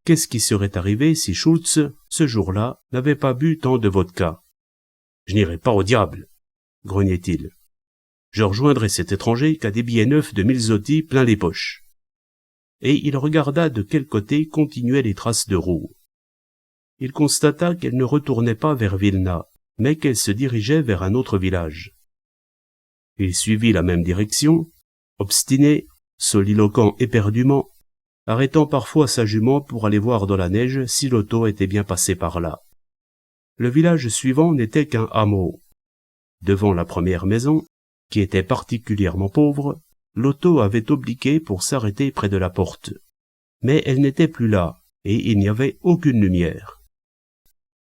Qu'est-ce qui serait arrivé si Schultz, ce jour-là, n'avait pas bu tant de vodka? « Je n'irai pas au diable, » grognait-il. « Je rejoindrai cet étranger qui a des billets neufs de 1000 zloty plein les poches. » Et il regarda de quel côté continuaient les traces de roues. Il constata qu'elles ne retournaient pas vers Vilna, mais qu'elles se dirigeaient vers un autre village. Il suivit la même direction, obstiné, soliloquant éperdument, arrêtant parfois sa jument pour aller voir dans la neige si l'auto était bien passée par là. Le village suivant n'était qu'un hameau. Devant la première maison, qui était particulièrement pauvre, l'auto avait obliqué pour s'arrêter près de la porte. Mais elle n'était plus là, et il n'y avait aucune lumière.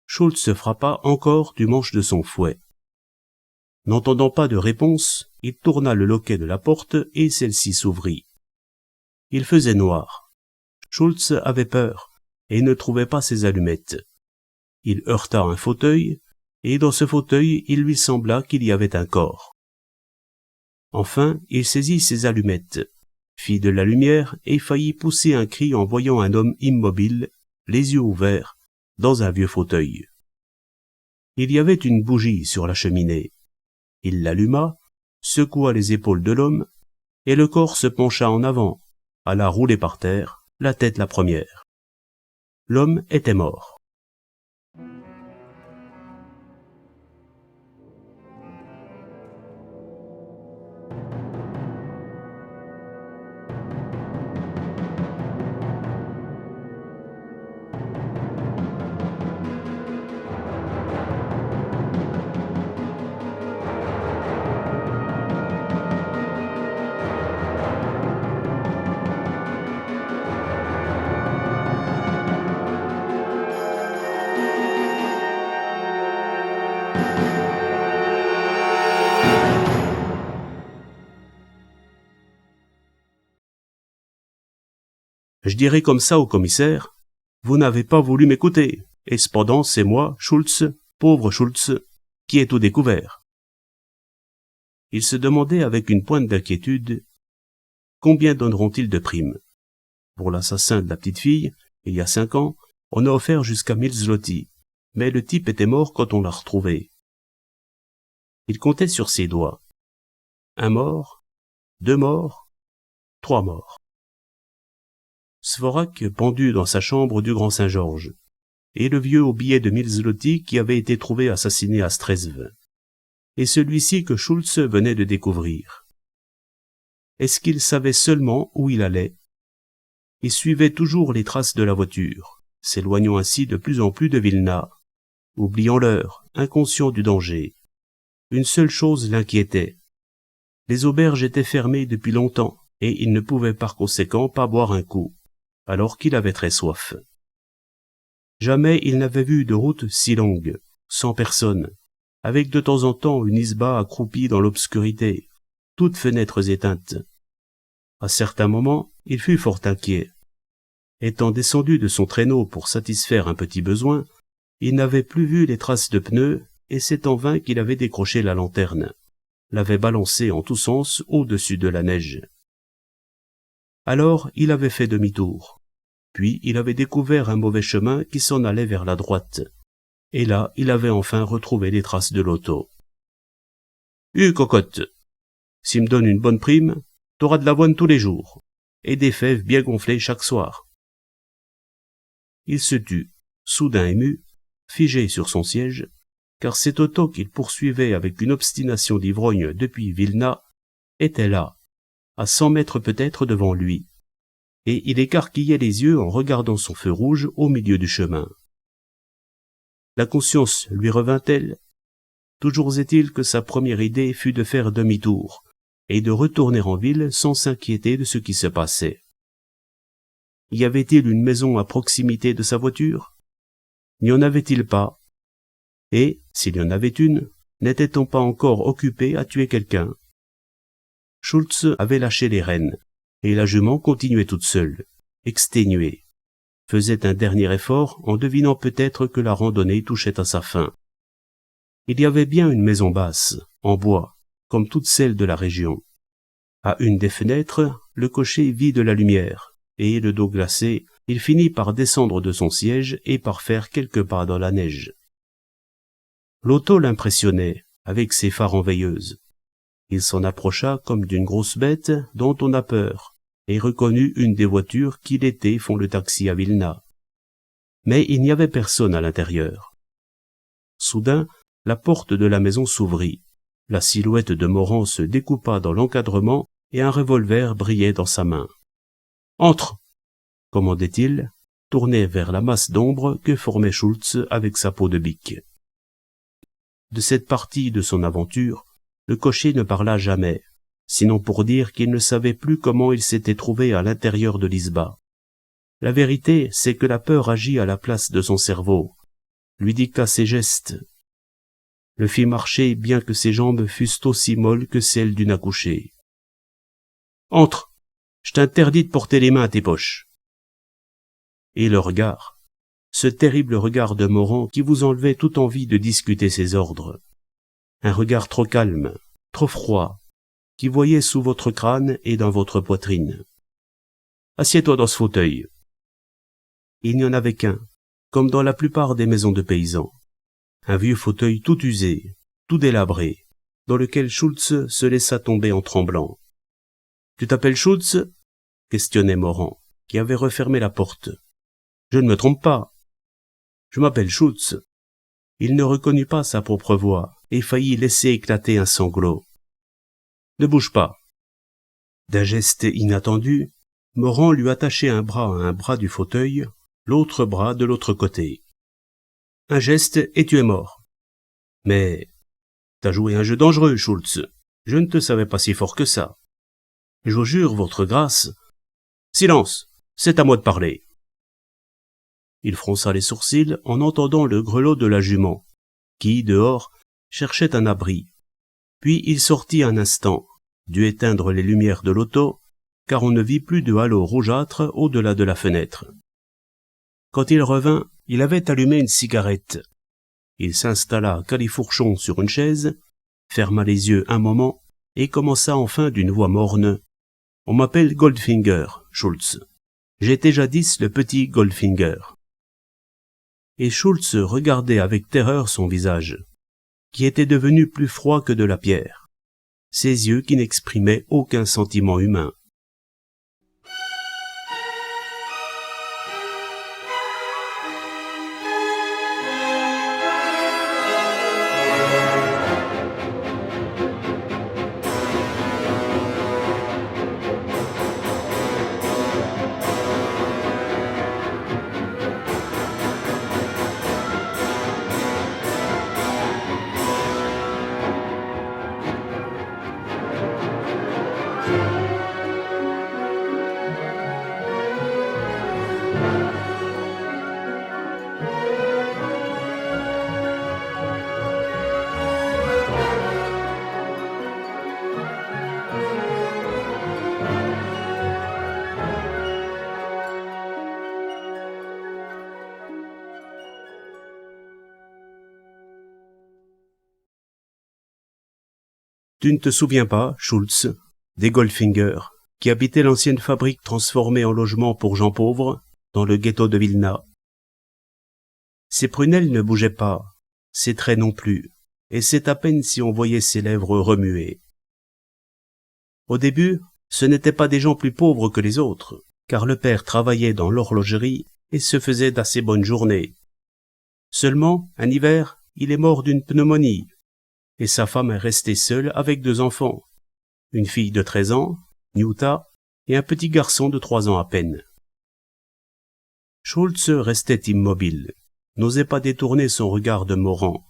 Schultz frappa encore du manche de son fouet. N'entendant pas de réponse, il tourna le loquet de la porte et celle-ci s'ouvrit. Il faisait noir. Schultz avait peur et ne trouvait pas ses allumettes. Il heurta un fauteuil, et dans ce fauteuil il lui sembla qu'il y avait un corps. Enfin, il saisit ses allumettes, fit de la lumière et faillit pousser un cri en voyant un homme immobile, les yeux ouverts, dans un vieux fauteuil. Il y avait une bougie sur la cheminée. Il l'alluma, secoua les épaules de l'homme, et le corps se pencha en avant, alla rouler par terre, la tête la première. L'homme était mort. Je dirais comme ça au commissaire, « Vous n'avez pas voulu m'écouter, et cependant c'est moi, Schultz, pauvre Schultz, qui ai tout découvert. » Il se demandait avec une pointe d'inquiétude, combien donneront-ils de primes? Pour l'assassin de la petite fille, il y a 5 ans, on a offert jusqu'à 1000 zloty, mais le type était mort quand on l'a retrouvé. Il comptait sur ses doigts. 1 mort, 2 morts, 3 morts. Svorak pendu dans sa chambre du Grand Saint-Georges, et le vieux au billet de 1000 zloty qui avait été trouvé assassiné à Strezv, et celui-ci que Schultz venait de découvrir. Est-ce qu'il savait seulement où il allait? Il suivait toujours les traces de la voiture, s'éloignant ainsi de plus en plus de Vilna, oubliant l'heure, inconscient du danger. Une seule chose l'inquiétait. Les auberges étaient fermées depuis longtemps, et il ne pouvait par conséquent pas boire un coup, alors qu'il avait très soif. Jamais il n'avait vu de route si longue, sans personne, avec de temps en temps une isba accroupie dans l'obscurité, toutes fenêtres éteintes. À certains moments, il fut fort inquiet. Étant descendu de son traîneau pour satisfaire un petit besoin, il n'avait plus vu les traces de pneus, et c'est en vain qu'il avait décroché la lanterne, l'avait balancée en tous sens au-dessus de la neige. Alors il avait fait demi-tour, puis il avait découvert un mauvais chemin qui s'en allait vers la droite, et là il avait enfin retrouvé les traces de l'auto. « Cocotte, s'il me donne une bonne prime, t'auras de l'avoine tous les jours, et des fèves bien gonflées chaque soir. » Il se tut, soudain ému, figé sur son siège, car cette auto qu'il poursuivait avec une obstination d'ivrogne depuis Vilna était là, à 100 mètres peut-être devant lui, et il écarquillait les yeux en regardant son feu rouge au milieu du chemin. La conscience lui revint-elle? Toujours est-il que sa première idée fut de faire demi-tour, et de retourner en ville sans s'inquiéter de ce qui se passait. Y avait-il une maison à proximité de sa voiture? N'y en avait-il pas? Et, s'il y en avait une, n'était-on pas encore occupé à tuer quelqu'un? Schultz avait lâché les rênes, et la jument continuait toute seule, exténuée, faisait un dernier effort en devinant peut-être que la randonnée touchait à sa fin. Il y avait bien une maison basse, en bois, comme toutes celles de la région. À une des fenêtres, le cocher vit de la lumière, et, le dos glacé, il finit par descendre de son siège et par faire quelques pas dans la neige. L'auto l'impressionnait, avec ses phares en veilleuse. Il s'en approcha comme d'une grosse bête dont on a peur, et reconnut une des voitures qui l'été font le taxi à Vilna. Mais il n'y avait personne à l'intérieur. Soudain, la porte de la maison s'ouvrit. La silhouette de Morand se découpa dans l'encadrement et un revolver brillait dans sa main. « Entre !» commandait-il, tourné vers la masse d'ombre que formait Schultz avec sa peau de bique. De cette partie de son aventure, le cocher ne parla jamais, sinon pour dire qu'il ne savait plus comment il s'était trouvé à l'intérieur de l'isba. La vérité, c'est que la peur agit à la place de son cerveau, lui dicta ses gestes, le fit marcher bien que ses jambes fussent aussi molles que celles d'une accouchée. « Entre, je t'interdis de porter les mains à tes poches. » Et le regard, ce terrible regard de Morand qui vous enlevait toute envie de discuter ses ordres. Un regard trop calme, trop froid, qui voyait sous votre crâne et dans votre poitrine. « Assieds-toi dans ce fauteuil. » Il n'y en avait qu'un, comme dans la plupart des maisons de paysans. Un vieux fauteuil tout usé, tout délabré, dans lequel Schultz se laissa tomber en tremblant. « Tu t'appelles Schultz ?» questionnait Morand, qui avait refermé la porte. « Je ne me trompe pas. Je m'appelle Schultz. » Il ne reconnut pas sa propre voix et faillit laisser éclater un sanglot. « Ne bouge pas. » D'un geste inattendu, Morand lui attachait un bras à un bras du fauteuil, l'autre bras de l'autre côté. Un geste et tu es mort. Mais t'as joué un jeu dangereux, Schultz. Je ne te savais pas si fort que ça. Je vous jure, votre grâce. Silence, c'est à moi de parler. Il fronça les sourcils en entendant le grelot de la jument, qui, dehors, cherchait un abri. Puis il sortit un instant, dut éteindre les lumières de l'auto, car on ne vit plus de halo rougeâtre au-delà de la fenêtre. Quand il revint, il avait allumé une cigarette. Il s'installa califourchon sur une chaise, ferma les yeux un moment et commença enfin d'une voix morne. « On m'appelle Goldfinger, Schultz. J'étais jadis le petit Goldfinger. » Et Schultz regardait avec terreur son visage, qui était devenu plus froid que de la pierre, ses yeux qui n'exprimaient aucun sentiment humain. Tu ne te souviens pas, Schultz, des Goldfinger, qui habitaient l'ancienne fabrique transformée en logement pour gens pauvres, dans le ghetto de Vilna? Ses prunelles ne bougeaient pas, ses traits non plus, et c'est à peine si on voyait ses lèvres remuer. Au début, ce n'étaient pas des gens plus pauvres que les autres, car le père travaillait dans l'horlogerie et se faisait d'assez bonnes journées. Seulement, un hiver, il est mort d'une pneumonie, et sa femme est restée seule avec 2 enfants, une fille de 13 ans, Nyuta, et un petit garçon de 3 ans à peine. Schultz restait immobile, n'osait pas détourner son regard de Morand,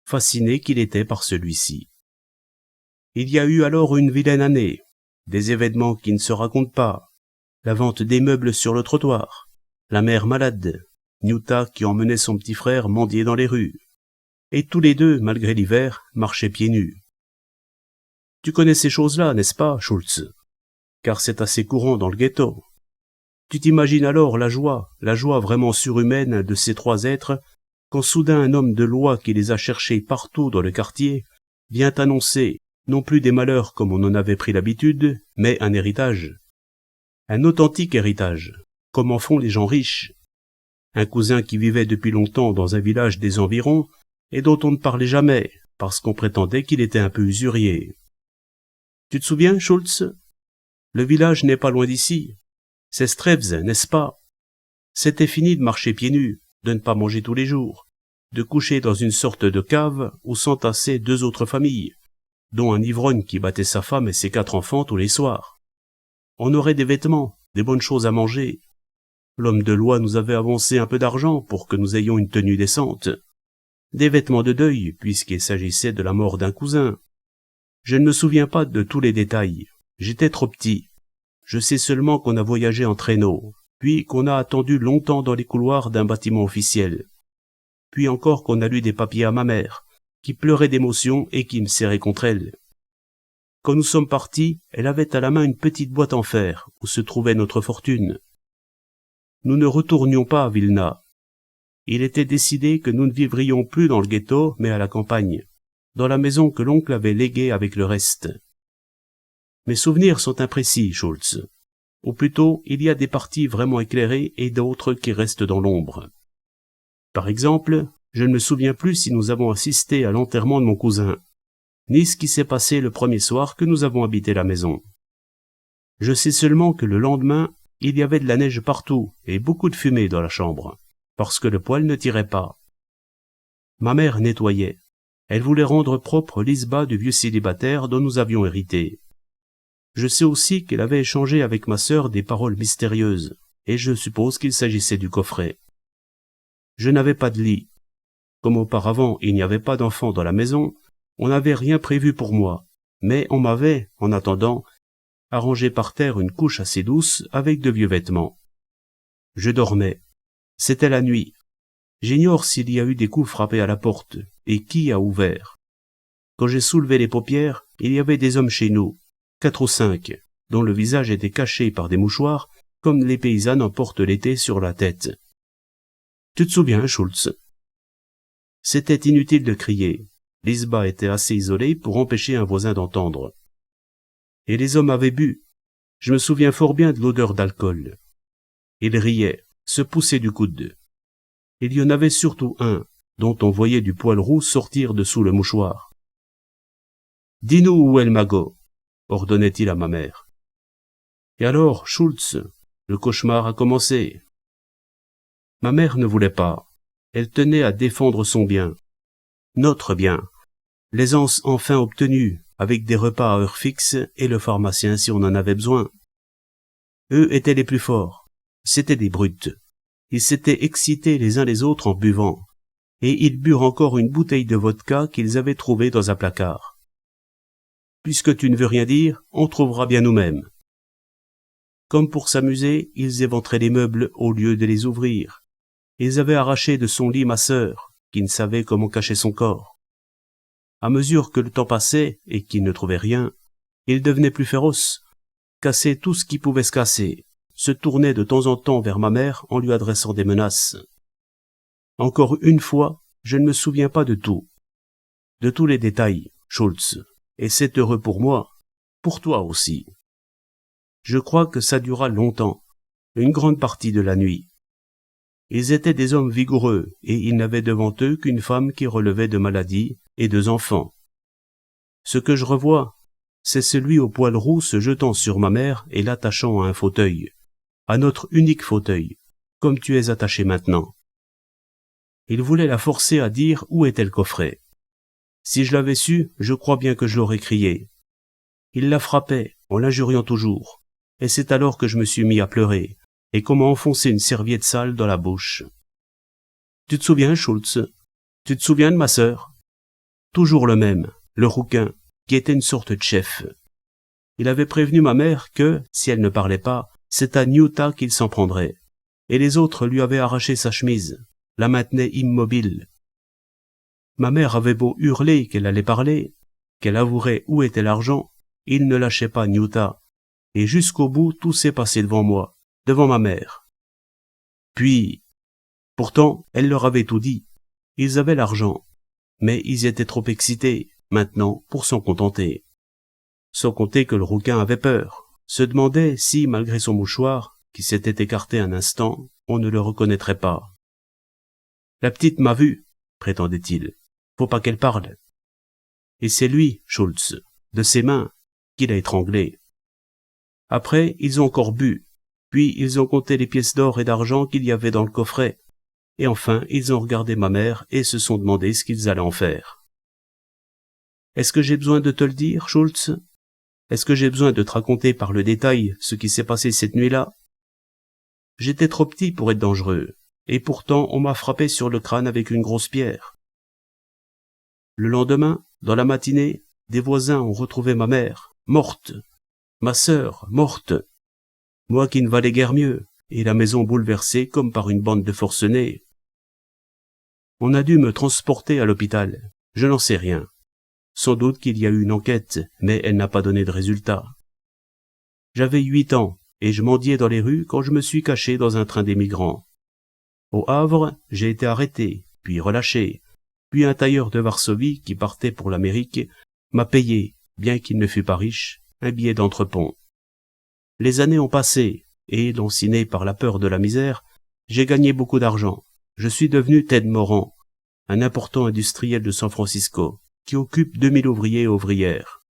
fasciné qu'il était par celui-ci. Il y a eu alors une vilaine année, des événements qui ne se racontent pas, la vente des meubles sur le trottoir, la mère malade, Nyuta qui emmenait son petit frère mendier dans les rues, et tous les deux, malgré l'hiver, marchaient pieds nus. Tu connais ces choses-là, n'est-ce pas, Schultz? Car c'est assez courant dans le ghetto. Tu t'imagines alors la joie vraiment surhumaine de ces 3 êtres, quand soudain un homme de loi qui les a cherchés partout dans le quartier vient annoncer non plus des malheurs comme on en avait pris l'habitude, mais un héritage. Un authentique héritage, comme en font les gens riches. Un cousin qui vivait depuis longtemps dans un village des environs et dont on ne parlait jamais, parce qu'on prétendait qu'il était un peu usurier. Tu te souviens, Schultz? Le village n'est pas loin d'ici. C'est Strebs, n'est-ce pas? C'était fini de marcher pieds nus, de ne pas manger tous les jours, de coucher dans une sorte de cave où s'entassaient 2 autres familles, dont un ivrogne qui battait sa femme et ses 4 enfants tous les soirs. On aurait des vêtements, des bonnes choses à manger. L'homme de loi nous avait avancé un peu d'argent pour que nous ayons une tenue décente. Des vêtements de deuil, puisqu'il s'agissait de la mort d'un cousin. Je ne me souviens pas de tous les détails. J'étais trop petit. Je sais seulement qu'on a voyagé en traîneau, puis qu'on a attendu longtemps dans les couloirs d'un bâtiment officiel. Puis encore qu'on a lu des papiers à ma mère, qui pleurait d'émotion et qui me serrait contre elle. Quand nous sommes partis, elle avait à la main une petite boîte en fer, où se trouvait notre fortune. Nous ne retournions pas à Vilna. Il était décidé que nous ne vivrions plus dans le ghetto, mais à la campagne, dans la maison que l'oncle avait léguée avec le reste. Mes souvenirs sont imprécis, Schultz. Ou plutôt, il y a des parties vraiment éclairées et d'autres qui restent dans l'ombre. Par exemple, je ne me souviens plus si nous avons assisté à l'enterrement de mon cousin, ni ce qui s'est passé le premier soir que nous avons habité la maison. Je sais seulement que le lendemain, il y avait de la neige partout et beaucoup de fumée dans la chambre, parce que le poêle ne tirait pas. Ma mère nettoyait. Elle voulait rendre propre l'isba du vieux célibataire dont nous avions hérité. Je sais aussi qu'elle avait échangé avec ma sœur des paroles mystérieuses, et je suppose qu'il s'agissait du coffret. Je n'avais pas de lit. Comme auparavant il n'y avait pas d'enfant dans la maison, on n'avait rien prévu pour moi, mais on m'avait, en attendant, arrangé par terre une couche assez douce avec de vieux vêtements. Je dormais. C'était la nuit. J'ignore s'il y a eu des coups frappés à la porte, et qui a ouvert. Quand j'ai soulevé les paupières, il y avait des hommes chez nous, 4 ou 5, dont le visage était caché par des mouchoirs, comme les paysannes en portent l'été sur la tête. Tu te souviens, Schultz? C'était inutile de crier. L'isba était assez isolée pour empêcher un voisin d'entendre. Et les hommes avaient bu. Je me souviens fort bien de l'odeur d'alcool. Ils riaient, se poussaient du coude. Il y en avait surtout un, dont on voyait du poil roux sortir dessous le mouchoir. « Dis-nous où est le magot » ordonnait-il à ma mère. Et alors, Schultz, le cauchemar a commencé. Ma mère ne voulait pas. Elle tenait à défendre son bien. Notre bien. L'aisance enfin obtenue, avec des repas à heure fixe et le pharmacien si on en avait besoin. Eux étaient les plus forts. C'étaient des brutes. Ils s'étaient excités les uns les autres en buvant, et ils burent encore une bouteille de vodka qu'ils avaient trouvée dans un placard. Puisque tu ne veux rien dire, on trouvera bien nous-mêmes. Comme pour s'amuser, ils éventraient les meubles au lieu de les ouvrir. Ils avaient arraché de son lit ma sœur, qui ne savait comment cacher son corps. À mesure que le temps passait et qu'ils ne trouvaient rien, ils devenaient plus féroces, cassaient tout ce qui pouvait se casser, se tournaient de temps en temps vers ma mère en lui adressant des menaces. Encore une fois, je ne me souviens pas de tout. De tous les détails, Schultz. Et c'est heureux pour moi, pour toi aussi. Je crois que ça dura longtemps, une grande partie de la nuit. Ils étaient des hommes vigoureux, et ils n'avaient devant eux qu'une femme qui relevait de maladie et 2 enfants. Ce que je revois, c'est celui au poil roux se jetant sur ma mère et l'attachant à un fauteuil, à notre unique fauteuil, comme tu es attaché maintenant. Il voulait la forcer à dire où était le coffret. Si je l'avais su, je crois bien que je l'aurais crié. Il la frappait, en l'injuriant toujours, et c'est alors que je me suis mis à pleurer, et qu'on m'a enfoncé une serviette sale dans la bouche. Tu te souviens, Schultz? Tu te souviens de ma sœur? Toujours le même, le rouquin, qui était une sorte de chef. Il avait prévenu ma mère que, si elle ne parlait pas, c'est à Nyuta qu'il s'en prendrait, et les autres lui avaient arraché sa chemise, la maintenaient immobile. Ma mère avait beau hurler qu'elle allait parler, qu'elle avouerait où était l'argent, il ne lâchait pas Nyuta, et jusqu'au bout tout s'est passé devant moi, devant ma mère. Puis, pourtant, elle leur avait tout dit. Ils avaient l'argent, mais ils étaient trop excités, maintenant, pour s'en contenter. Sans compter que le rouquin avait peur, se demandait si, malgré son mouchoir, qui s'était écarté un instant, on ne le reconnaîtrait pas. La petite m'a vu, prétendait-il. Faut pas qu'elle parle. Et c'est lui, Schultz, de ses mains, qui l'a étranglé. Après, ils ont encore bu, puis ils ont compté les pièces d'or et d'argent qu'il y avait dans le coffret, et enfin ils ont regardé ma mère et se sont demandé ce qu'ils allaient en faire. Est-ce que j'ai besoin de te le dire, Schultz? Est-ce que j'ai besoin de te raconter par le détail ce qui s'est passé cette nuit-là? J'étais trop petit pour être dangereux, et pourtant on m'a frappé sur le crâne avec une grosse pierre. Le lendemain, dans la matinée, des voisins ont retrouvé ma mère, morte, ma sœur, morte, moi qui ne valais guère mieux, et la maison bouleversée comme par une bande de forcenés. On a dû me transporter à l'hôpital, je n'en sais rien. Sans doute qu'il y a eu une enquête, mais elle n'a pas donné de résultat. J'avais 8 ans, et je mendiais dans les rues quand je me suis caché dans un train d'émigrants. Au Havre, j'ai été arrêté, puis relâché, puis un tailleur de Varsovie qui partait pour l'Amérique m'a payé, bien qu'il ne fût pas riche, un billet d'entrepont. Les années ont passé, et, lanciné par la peur de la misère, j'ai gagné beaucoup d'argent. Je suis devenu Ted Moran, un important industriel de San Francisco, qui occupe 2000 ouvriers et ouvrières.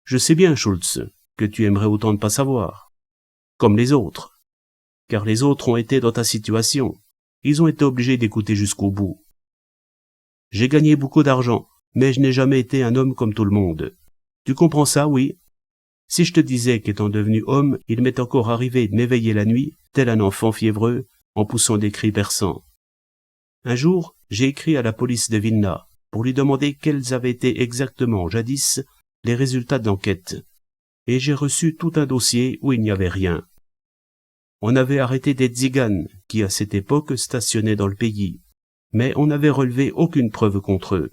Je sais bien, Schultz, que tu aimerais autant ne pas savoir. Comme les autres. Car les autres ont été dans ta situation. Ils ont été obligés d'écouter jusqu'au bout. J'ai gagné beaucoup d'argent, mais je n'ai jamais été un homme comme tout le monde. Tu comprends ça, oui? Si je te disais qu'étant devenu homme, il m'est encore arrivé de m'éveiller la nuit, tel un enfant fiévreux, en poussant des cris perçants. Un jour, j'ai écrit à la police de Vilna pour lui demander quels avaient été exactement, jadis, les résultats d'enquête. Et j'ai reçu tout un dossier où il n'y avait rien. On avait arrêté des tziganes qui, à cette époque, stationnaient dans le pays, mais on n'avait relevé aucune preuve contre eux.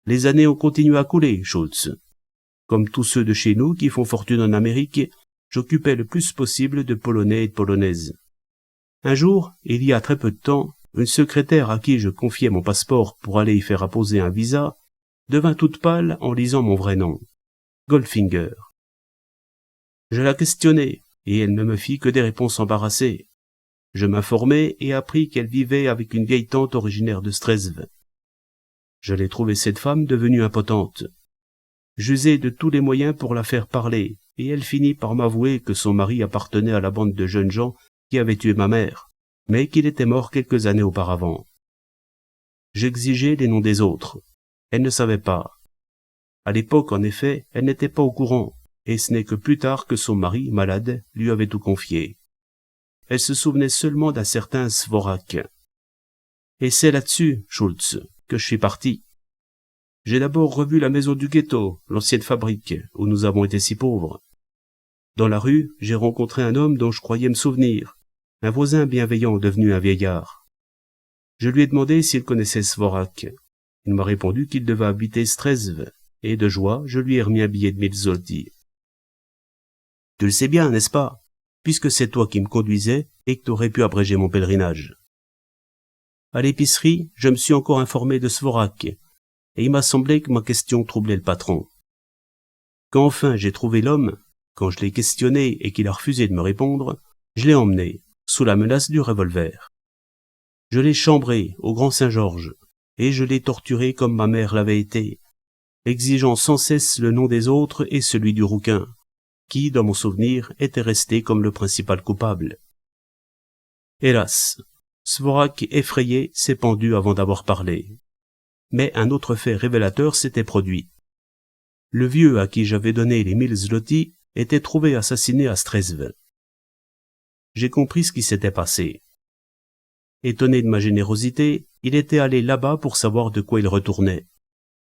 Les années ont continué à couler, Schultz. Comme tous ceux de chez nous qui font fortune en Amérique, j'occupais le plus possible de Polonais et de Polonaises. Un jour, il y a très peu de temps, une secrétaire à qui je confiais mon passeport pour aller y faire apposer un visa devint toute pâle en lisant mon vrai nom, Goldfinger. Je la questionnai, et elle ne me fit que des réponses embarrassées. Je m'informai et appris qu'elle vivait avec une vieille tante originaire de Strezv. Je l'ai trouvée cette femme devenue impotente. J'usai de tous les moyens pour la faire parler, et elle finit par m'avouer que son mari appartenait à la bande de jeunes gens qui avaient tué ma mère, mais qu'il était mort quelques années auparavant. J'exigeai les noms des autres. Elle ne savait pas. À l'époque, en effet, elle n'était pas au courant, et ce n'est que plus tard que son mari, malade, lui avait tout confié. Elle se souvenait seulement d'un certain Svorak. Et c'est là-dessus, Schultz, que je suis parti. J'ai d'abord revu la maison du ghetto, l'ancienne fabrique, où nous avons été si pauvres. Dans la rue, j'ai rencontré un homme dont je croyais me souvenir, un voisin bienveillant devenu un vieillard. Je lui ai demandé s'il connaissait Svorak. Il m'a répondu qu'il devait habiter Strezv, et de joie, je lui ai remis un billet de 1000 zloty. Tu le sais bien, n'est-ce pas, puisque c'est toi qui me conduisais et que t'aurais pu abréger mon pèlerinage. À l'épicerie, je me suis encore informé de Svorak, et il m'a semblé que ma question troublait le patron. Quand enfin j'ai trouvé l'homme, quand je l'ai questionné et qu'il a refusé de me répondre, je l'ai emmené, sous la menace du revolver. Je l'ai chambré au Grand Saint-Georges, et je l'ai torturé comme ma mère l'avait été, exigeant sans cesse le nom des autres et celui du rouquin, qui, dans mon souvenir, était resté comme le principal coupable. Hélas, Svorak, effrayé, s'est pendu avant d'avoir parlé. Mais un autre fait révélateur s'était produit. Le vieux à qui j'avais donné les 1000 zlotys était trouvé assassiné à Strezve. J'ai compris ce qui s'était passé. Étonné de ma générosité, il était allé là-bas pour savoir de quoi il retournait.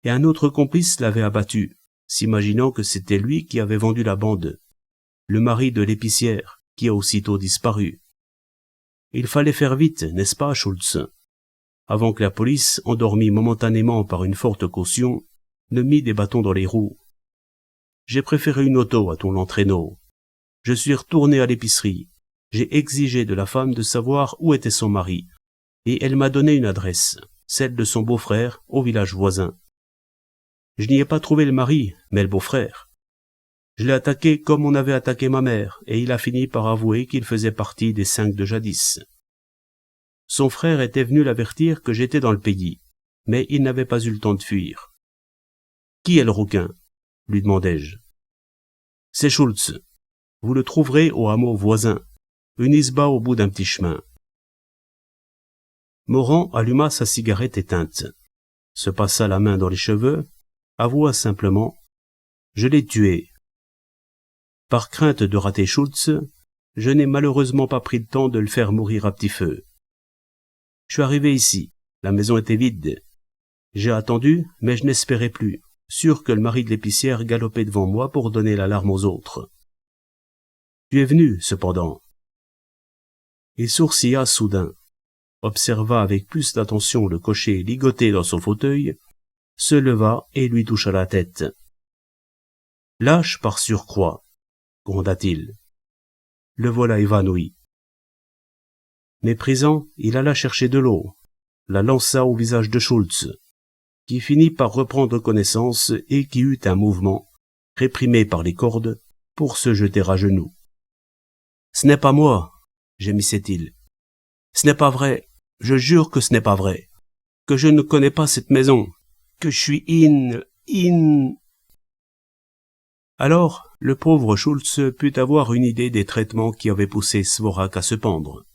Et un autre complice l'avait abattu, s'imaginant que c'était lui qui avait vendu la bande, le mari de l'épicière, qui a aussitôt disparu. Il fallait faire vite, n'est-ce pas, Schultz? Avant que la police, endormie momentanément par une forte caution, ne mit des bâtons dans les roues. J'ai préféré une auto à ton l'entraîneau. Je suis retourné à l'épicerie. J'ai exigé de la femme de savoir où était son mari, et elle m'a donné une adresse, celle de son beau-frère, au village voisin. Je n'y ai pas trouvé le mari, mais le beau-frère. Je l'ai attaqué comme on avait attaqué ma mère, et il a fini par avouer qu'il faisait partie des 5 de jadis. Son frère était venu l'avertir que j'étais dans le pays, mais il n'avait pas eu le temps de fuir. « Qui est le rouquin ?» lui demandai-je. « C'est Schultz. Vous le trouverez au hameau voisin, une isba au bout d'un petit chemin. » Morand alluma sa cigarette éteinte, se passa la main dans les cheveux, avoua simplement « Je l'ai tué. » Par crainte de rater Schultz, je n'ai malheureusement pas pris le temps de le faire mourir à petit feu. Je suis arrivé ici, la maison était vide. J'ai attendu, mais je n'espérais plus, sûr que le mari de l'épicière galopait devant moi pour donner l'alarme aux autres. Tu es venu, cependant. Il sourcilla soudain, observa avec plus d'attention le cocher ligoté dans son fauteuil, se leva et lui toucha la tête. Lâche par surcroît, gronda-t-il. Le voilà évanoui. Méprisant, il alla chercher de l'eau, la lança au visage de Schultz, qui finit par reprendre connaissance et qui eut un mouvement, réprimé par les cordes, pour se jeter à genoux. « Ce n'est pas moi, » gémissait-il. « Ce n'est pas vrai, je jure que ce n'est pas vrai, que je ne connais pas cette maison, que je suis in... » Alors, le pauvre Schultz put avoir une idée des traitements qui avaient poussé Svorak à se pendre.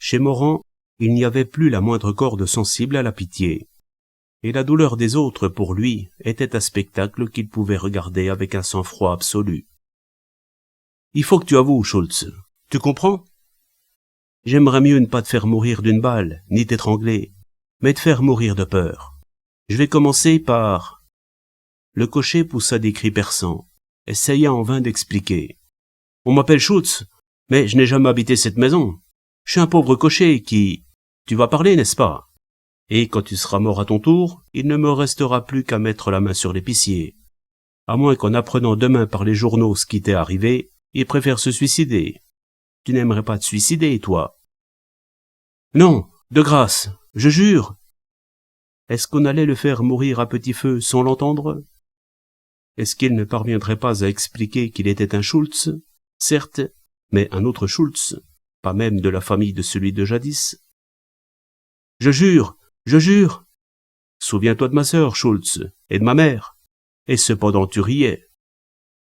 Chez Morand, il n'y avait plus la moindre corde sensible à la pitié, et la douleur des autres, pour lui, était un spectacle qu'il pouvait regarder avec un sang-froid absolu. « Il faut que tu avoues, Schultz, tu comprends? J'aimerais mieux ne pas te faire mourir d'une balle, ni t'étrangler, mais te faire mourir de peur. Je vais commencer par... » Le cocher poussa des cris perçants, essaya en vain d'expliquer. « On m'appelle Schultz, mais je n'ai jamais habité cette maison. Je suis un pauvre cocher qui... Tu vas parler, n'est-ce pas? Et quand tu seras mort à ton tour, il ne me restera plus qu'à mettre la main sur l'épicier. À moins qu'en apprenant demain par les journaux ce qui t'est arrivé, il préfère se suicider. Tu n'aimerais pas te suicider, toi? »« Non, de grâce, je jure !» Est-ce qu'on allait le faire mourir à petit feu sans l'entendre? Est-ce qu'il ne parviendrait pas à expliquer qu'il était un Schultz, certes, mais un autre Schultz, pas même de la famille de celui de jadis? Je jure! Souviens-toi de ma sœur, Schultz, et de ma mère. Et cependant tu riais.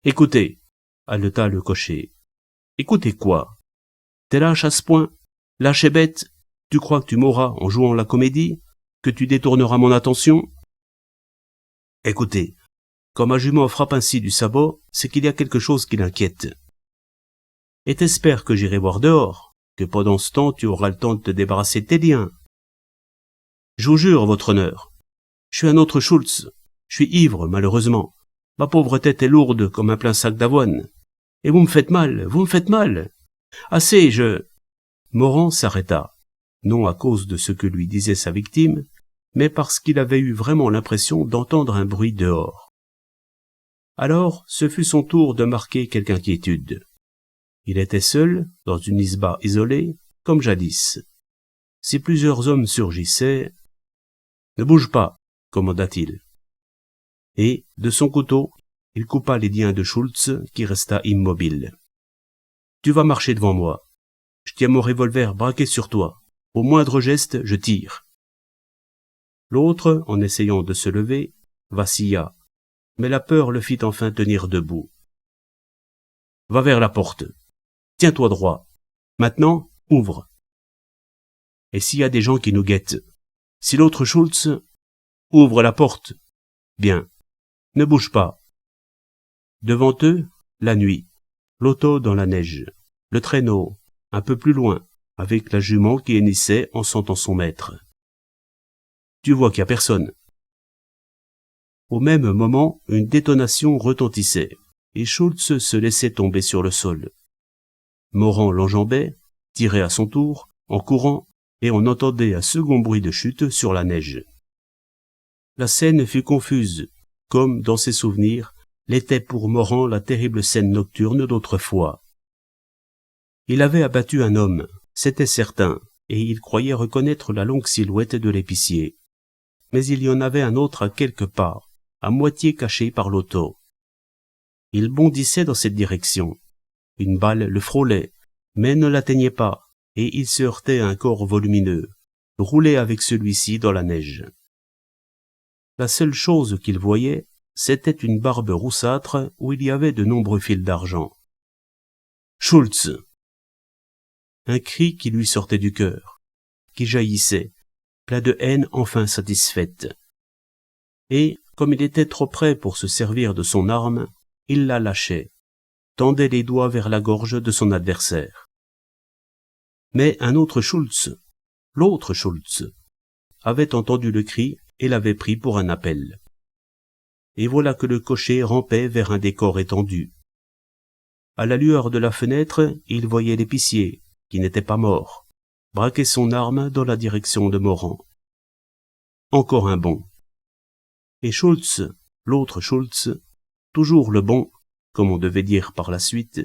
Écoutez, haleta le cocher. Écoutez quoi? T'es lâche à ce point? Lâche et bête? Tu crois que tu m'auras en jouant la comédie? Que tu détourneras mon attention? Écoutez, quand ma jument frappe ainsi du sabot, c'est qu'il y a quelque chose qui l'inquiète. Et t'espères que j'irai voir dehors, que pendant ce temps tu auras le temps de te débarrasser de tes liens. Je vous jure, votre honneur, je suis un autre Schultz, je suis ivre, malheureusement. Ma pauvre tête est lourde comme un plein sac d'avoine. Et vous me faites mal. Assez, Morand s'arrêta, non à cause de ce que lui disait sa victime, mais parce qu'il avait eu vraiment l'impression d'entendre un bruit dehors. Alors, ce fut son tour de marquer quelque inquiétude. Il était seul, dans une isba isolée, comme jadis. Si plusieurs hommes surgissaient... « Ne bouge pas, commanda-t-il. Et, de son couteau, il coupa les liens de Schultz, qui resta immobile. « Tu vas marcher devant moi. Je tiens mon revolver braqué sur toi. Au moindre geste, je tire. » L'autre, en essayant de se lever, vacilla, mais la peur le fit enfin tenir debout. « Va vers la porte. Tiens-toi droit. Maintenant, ouvre. Et s'il y a des gens qui nous guettent, si l'autre Schultz, ouvre la porte. Bien. Ne bouge pas. » Devant eux, la nuit, l'auto dans la neige, le traîneau, un peu plus loin, avec la jument qui hennissait en sentant son maître. Tu vois qu'il n'y a personne. Au même moment, une détonation retentissait, et Schultz se laissait tomber sur le sol. Morand l'enjambait, tirait à son tour, en courant, et on entendait un second bruit de chute sur la neige. La scène fut confuse, comme, dans ses souvenirs, l'était pour Morand la terrible scène nocturne d'autrefois. Il avait abattu un homme, c'était certain, et il croyait reconnaître la longue silhouette de l'épicier. Mais il y en avait un autre à quelques pas, à moitié caché par l'auto. Il bondissait dans cette direction. Une balle le frôlait, mais ne l'atteignait pas, et il se heurtait à un corps volumineux, roulait avec celui-ci dans la neige. La seule chose qu'il voyait, c'était une barbe roussâtre où il y avait de nombreux fils d'argent. « Schultz !» Un cri qui lui sortait du cœur, qui jaillissait, plein de haine enfin satisfaite. Et, comme il était trop près pour se servir de son arme, il la lâchait, tendait les doigts vers la gorge de son adversaire. Mais un autre Schultz, l'autre Schultz, avait entendu le cri et l'avait pris pour un appel. Et voilà que le cocher rampait vers un décor étendu. À la lueur de la fenêtre, il voyait l'épicier, qui n'était pas mort, braquer son arme dans la direction de Morand. Encore un bond. Et Schultz, l'autre Schultz, toujours le bon, comme on devait dire par la suite,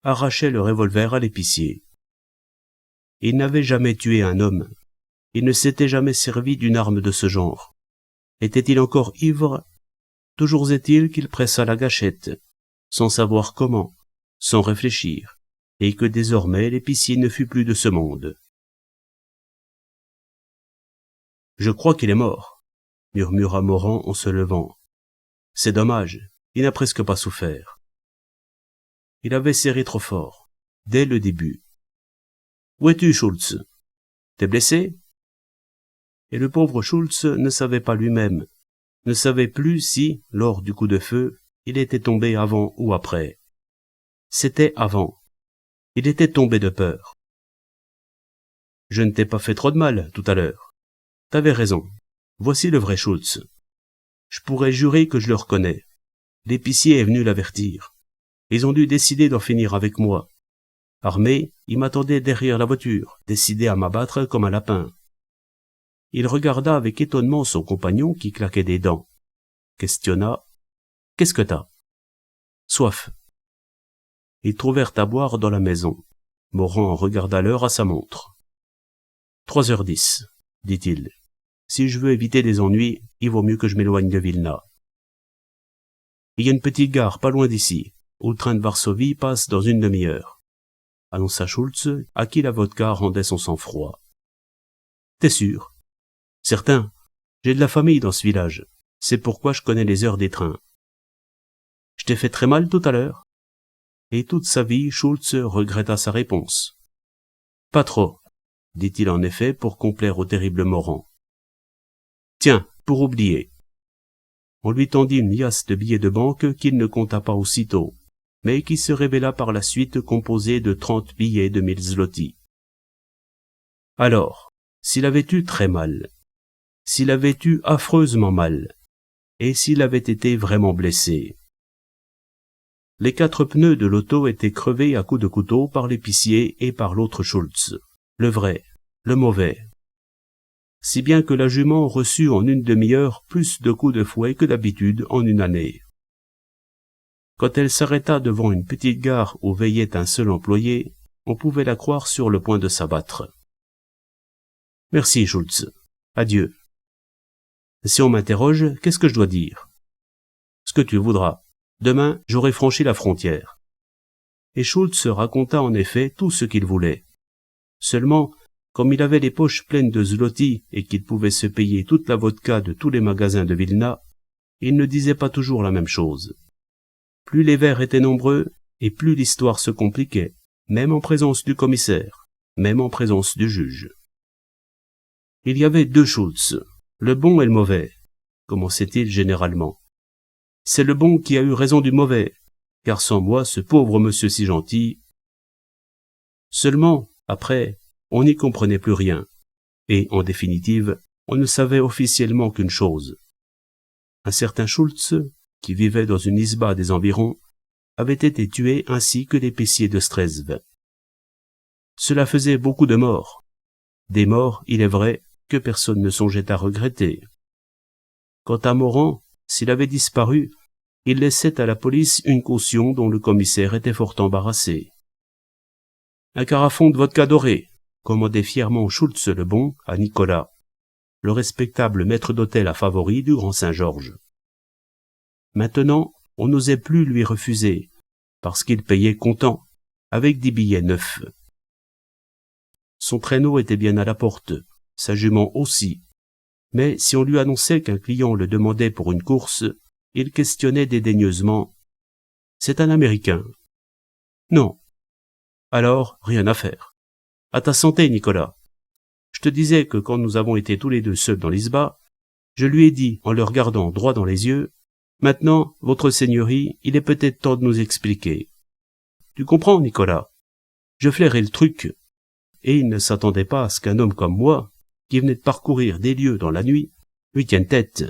arrachait le revolver à l'épicier. Il n'avait jamais tué un homme. Il ne s'était jamais servi d'une arme de ce genre. Était-il encore ivre? Toujours est-il qu'il pressa la gâchette, sans savoir comment, sans réfléchir, et que désormais l'épicier ne fut plus de ce monde. « Je crois qu'il est mort, » murmura Morand en se levant. « C'est dommage, il n'a presque pas souffert. » Il avait serré trop fort, dès le début. « Où es-tu, Schultz? T'es blessé ?» Et le pauvre Schultz ne savait pas lui-même, ne savait plus si, lors du coup de feu, il était tombé avant ou après. C'était avant. Il était tombé de peur. « Je ne t'ai pas fait trop de mal tout à l'heure. T'avais raison. Voici le vrai Schultz. Je pourrais jurer que je le reconnais. L'épicier est venu l'avertir. Ils ont dû décider d'en finir avec moi. Armé, il m'attendait derrière la voiture, décidé à m'abattre comme un lapin. » Il regarda avec étonnement son compagnon qui claquait des dents. Questionna. « Qu'est-ce que t'as ?»« Soif. » Ils trouvèrent à boire dans la maison. Morand regarda l'heure à sa montre. « 3h10, dit-il. Si je veux éviter des ennuis, il vaut mieux que je m'éloigne de Vilna. Il y a une petite gare pas loin d'ici, où le train de Varsovie passe dans une demi-heure. » annonça Schultz, à qui la vodka rendait son sang-froid. « T'es sûr ? » ?»« Certain. J'ai de la famille dans ce village. C'est pourquoi je connais les heures des trains. »« Je t'ai fait très mal tout à l'heure ?» Et toute sa vie, Schultz regretta sa réponse. « Pas trop, » dit-il en effet pour complaire au terrible Morand. « Tiens, pour oublier. » On lui tendit une liasse de billets de banque qu'il ne compta pas aussitôt, mais qui se révéla par la suite composée de 30 billets de 1000 zlotys. Alors, s'il avait eu très mal, s'il avait eu affreusement mal, et s'il avait été vraiment blessé. Les 4 pneus de l'auto étaient crevés à coups de couteau par l'épicier et par l'autre Schultz, le vrai, le mauvais. Si bien que la jument reçut en une demi-heure plus de coups de fouet que d'habitude en une année. Quand elle s'arrêta devant une petite gare où veillait un seul employé, on pouvait la croire sur le point de s'abattre. « Merci, Schultz. Adieu. » Si on m'interroge, qu'est-ce que je dois dire? Ce que tu voudras. Demain, j'aurai franchi la frontière. Et Schultz raconta en effet tout ce qu'il voulait. Seulement, comme il avait les poches pleines de zloty et qu'il pouvait se payer toute la vodka de tous les magasins de Vilna, il ne disait pas toujours la même chose. Plus les vers étaient nombreux, et plus l'histoire se compliquait, même en présence du commissaire, même en présence du juge. Il y avait deux Schultz, le bon et le mauvais, commençait-il généralement. C'est le bon qui a eu raison du mauvais, car sans moi, ce pauvre monsieur si gentil. Seulement, après, on n'y comprenait plus rien, et, en définitive, on ne savait officiellement qu'une chose. Un certain Schultz, qui vivait dans une isba des environs, avait été tué ainsi que l'épicier de Strezv. Cela faisait beaucoup de morts. Des morts, il est vrai, que personne ne songeait à regretter. Quant à Morand, s'il avait disparu, il laissait à la police une caution dont le commissaire était fort embarrassé. Un carafon de vodka doré, commandait fièrement Schultz le bon à Nicolas, le respectable maître d'hôtel à favori du Grand Saint-Georges. Maintenant, on n'osait plus lui refuser, parce qu'il payait comptant, avec des billets neufs. Son traîneau était bien à la porte, sa jument aussi, mais si on lui annonçait qu'un client le demandait pour une course, il questionnait dédaigneusement. « C'est un Américain. »« Non. »« Alors, rien à faire. »« À ta santé, Nicolas. Je te disais que quand nous avons été tous les deux seuls dans l'isba, je lui ai dit, en le regardant droit dans les yeux, « Maintenant, votre seigneurie, il est peut-être temps de nous expliquer. » Tu comprends, Nicolas? Je flairais le truc. Et il ne s'attendait pas à ce qu'un homme comme moi, qui venait de parcourir des lieux dans la nuit, lui tienne tête.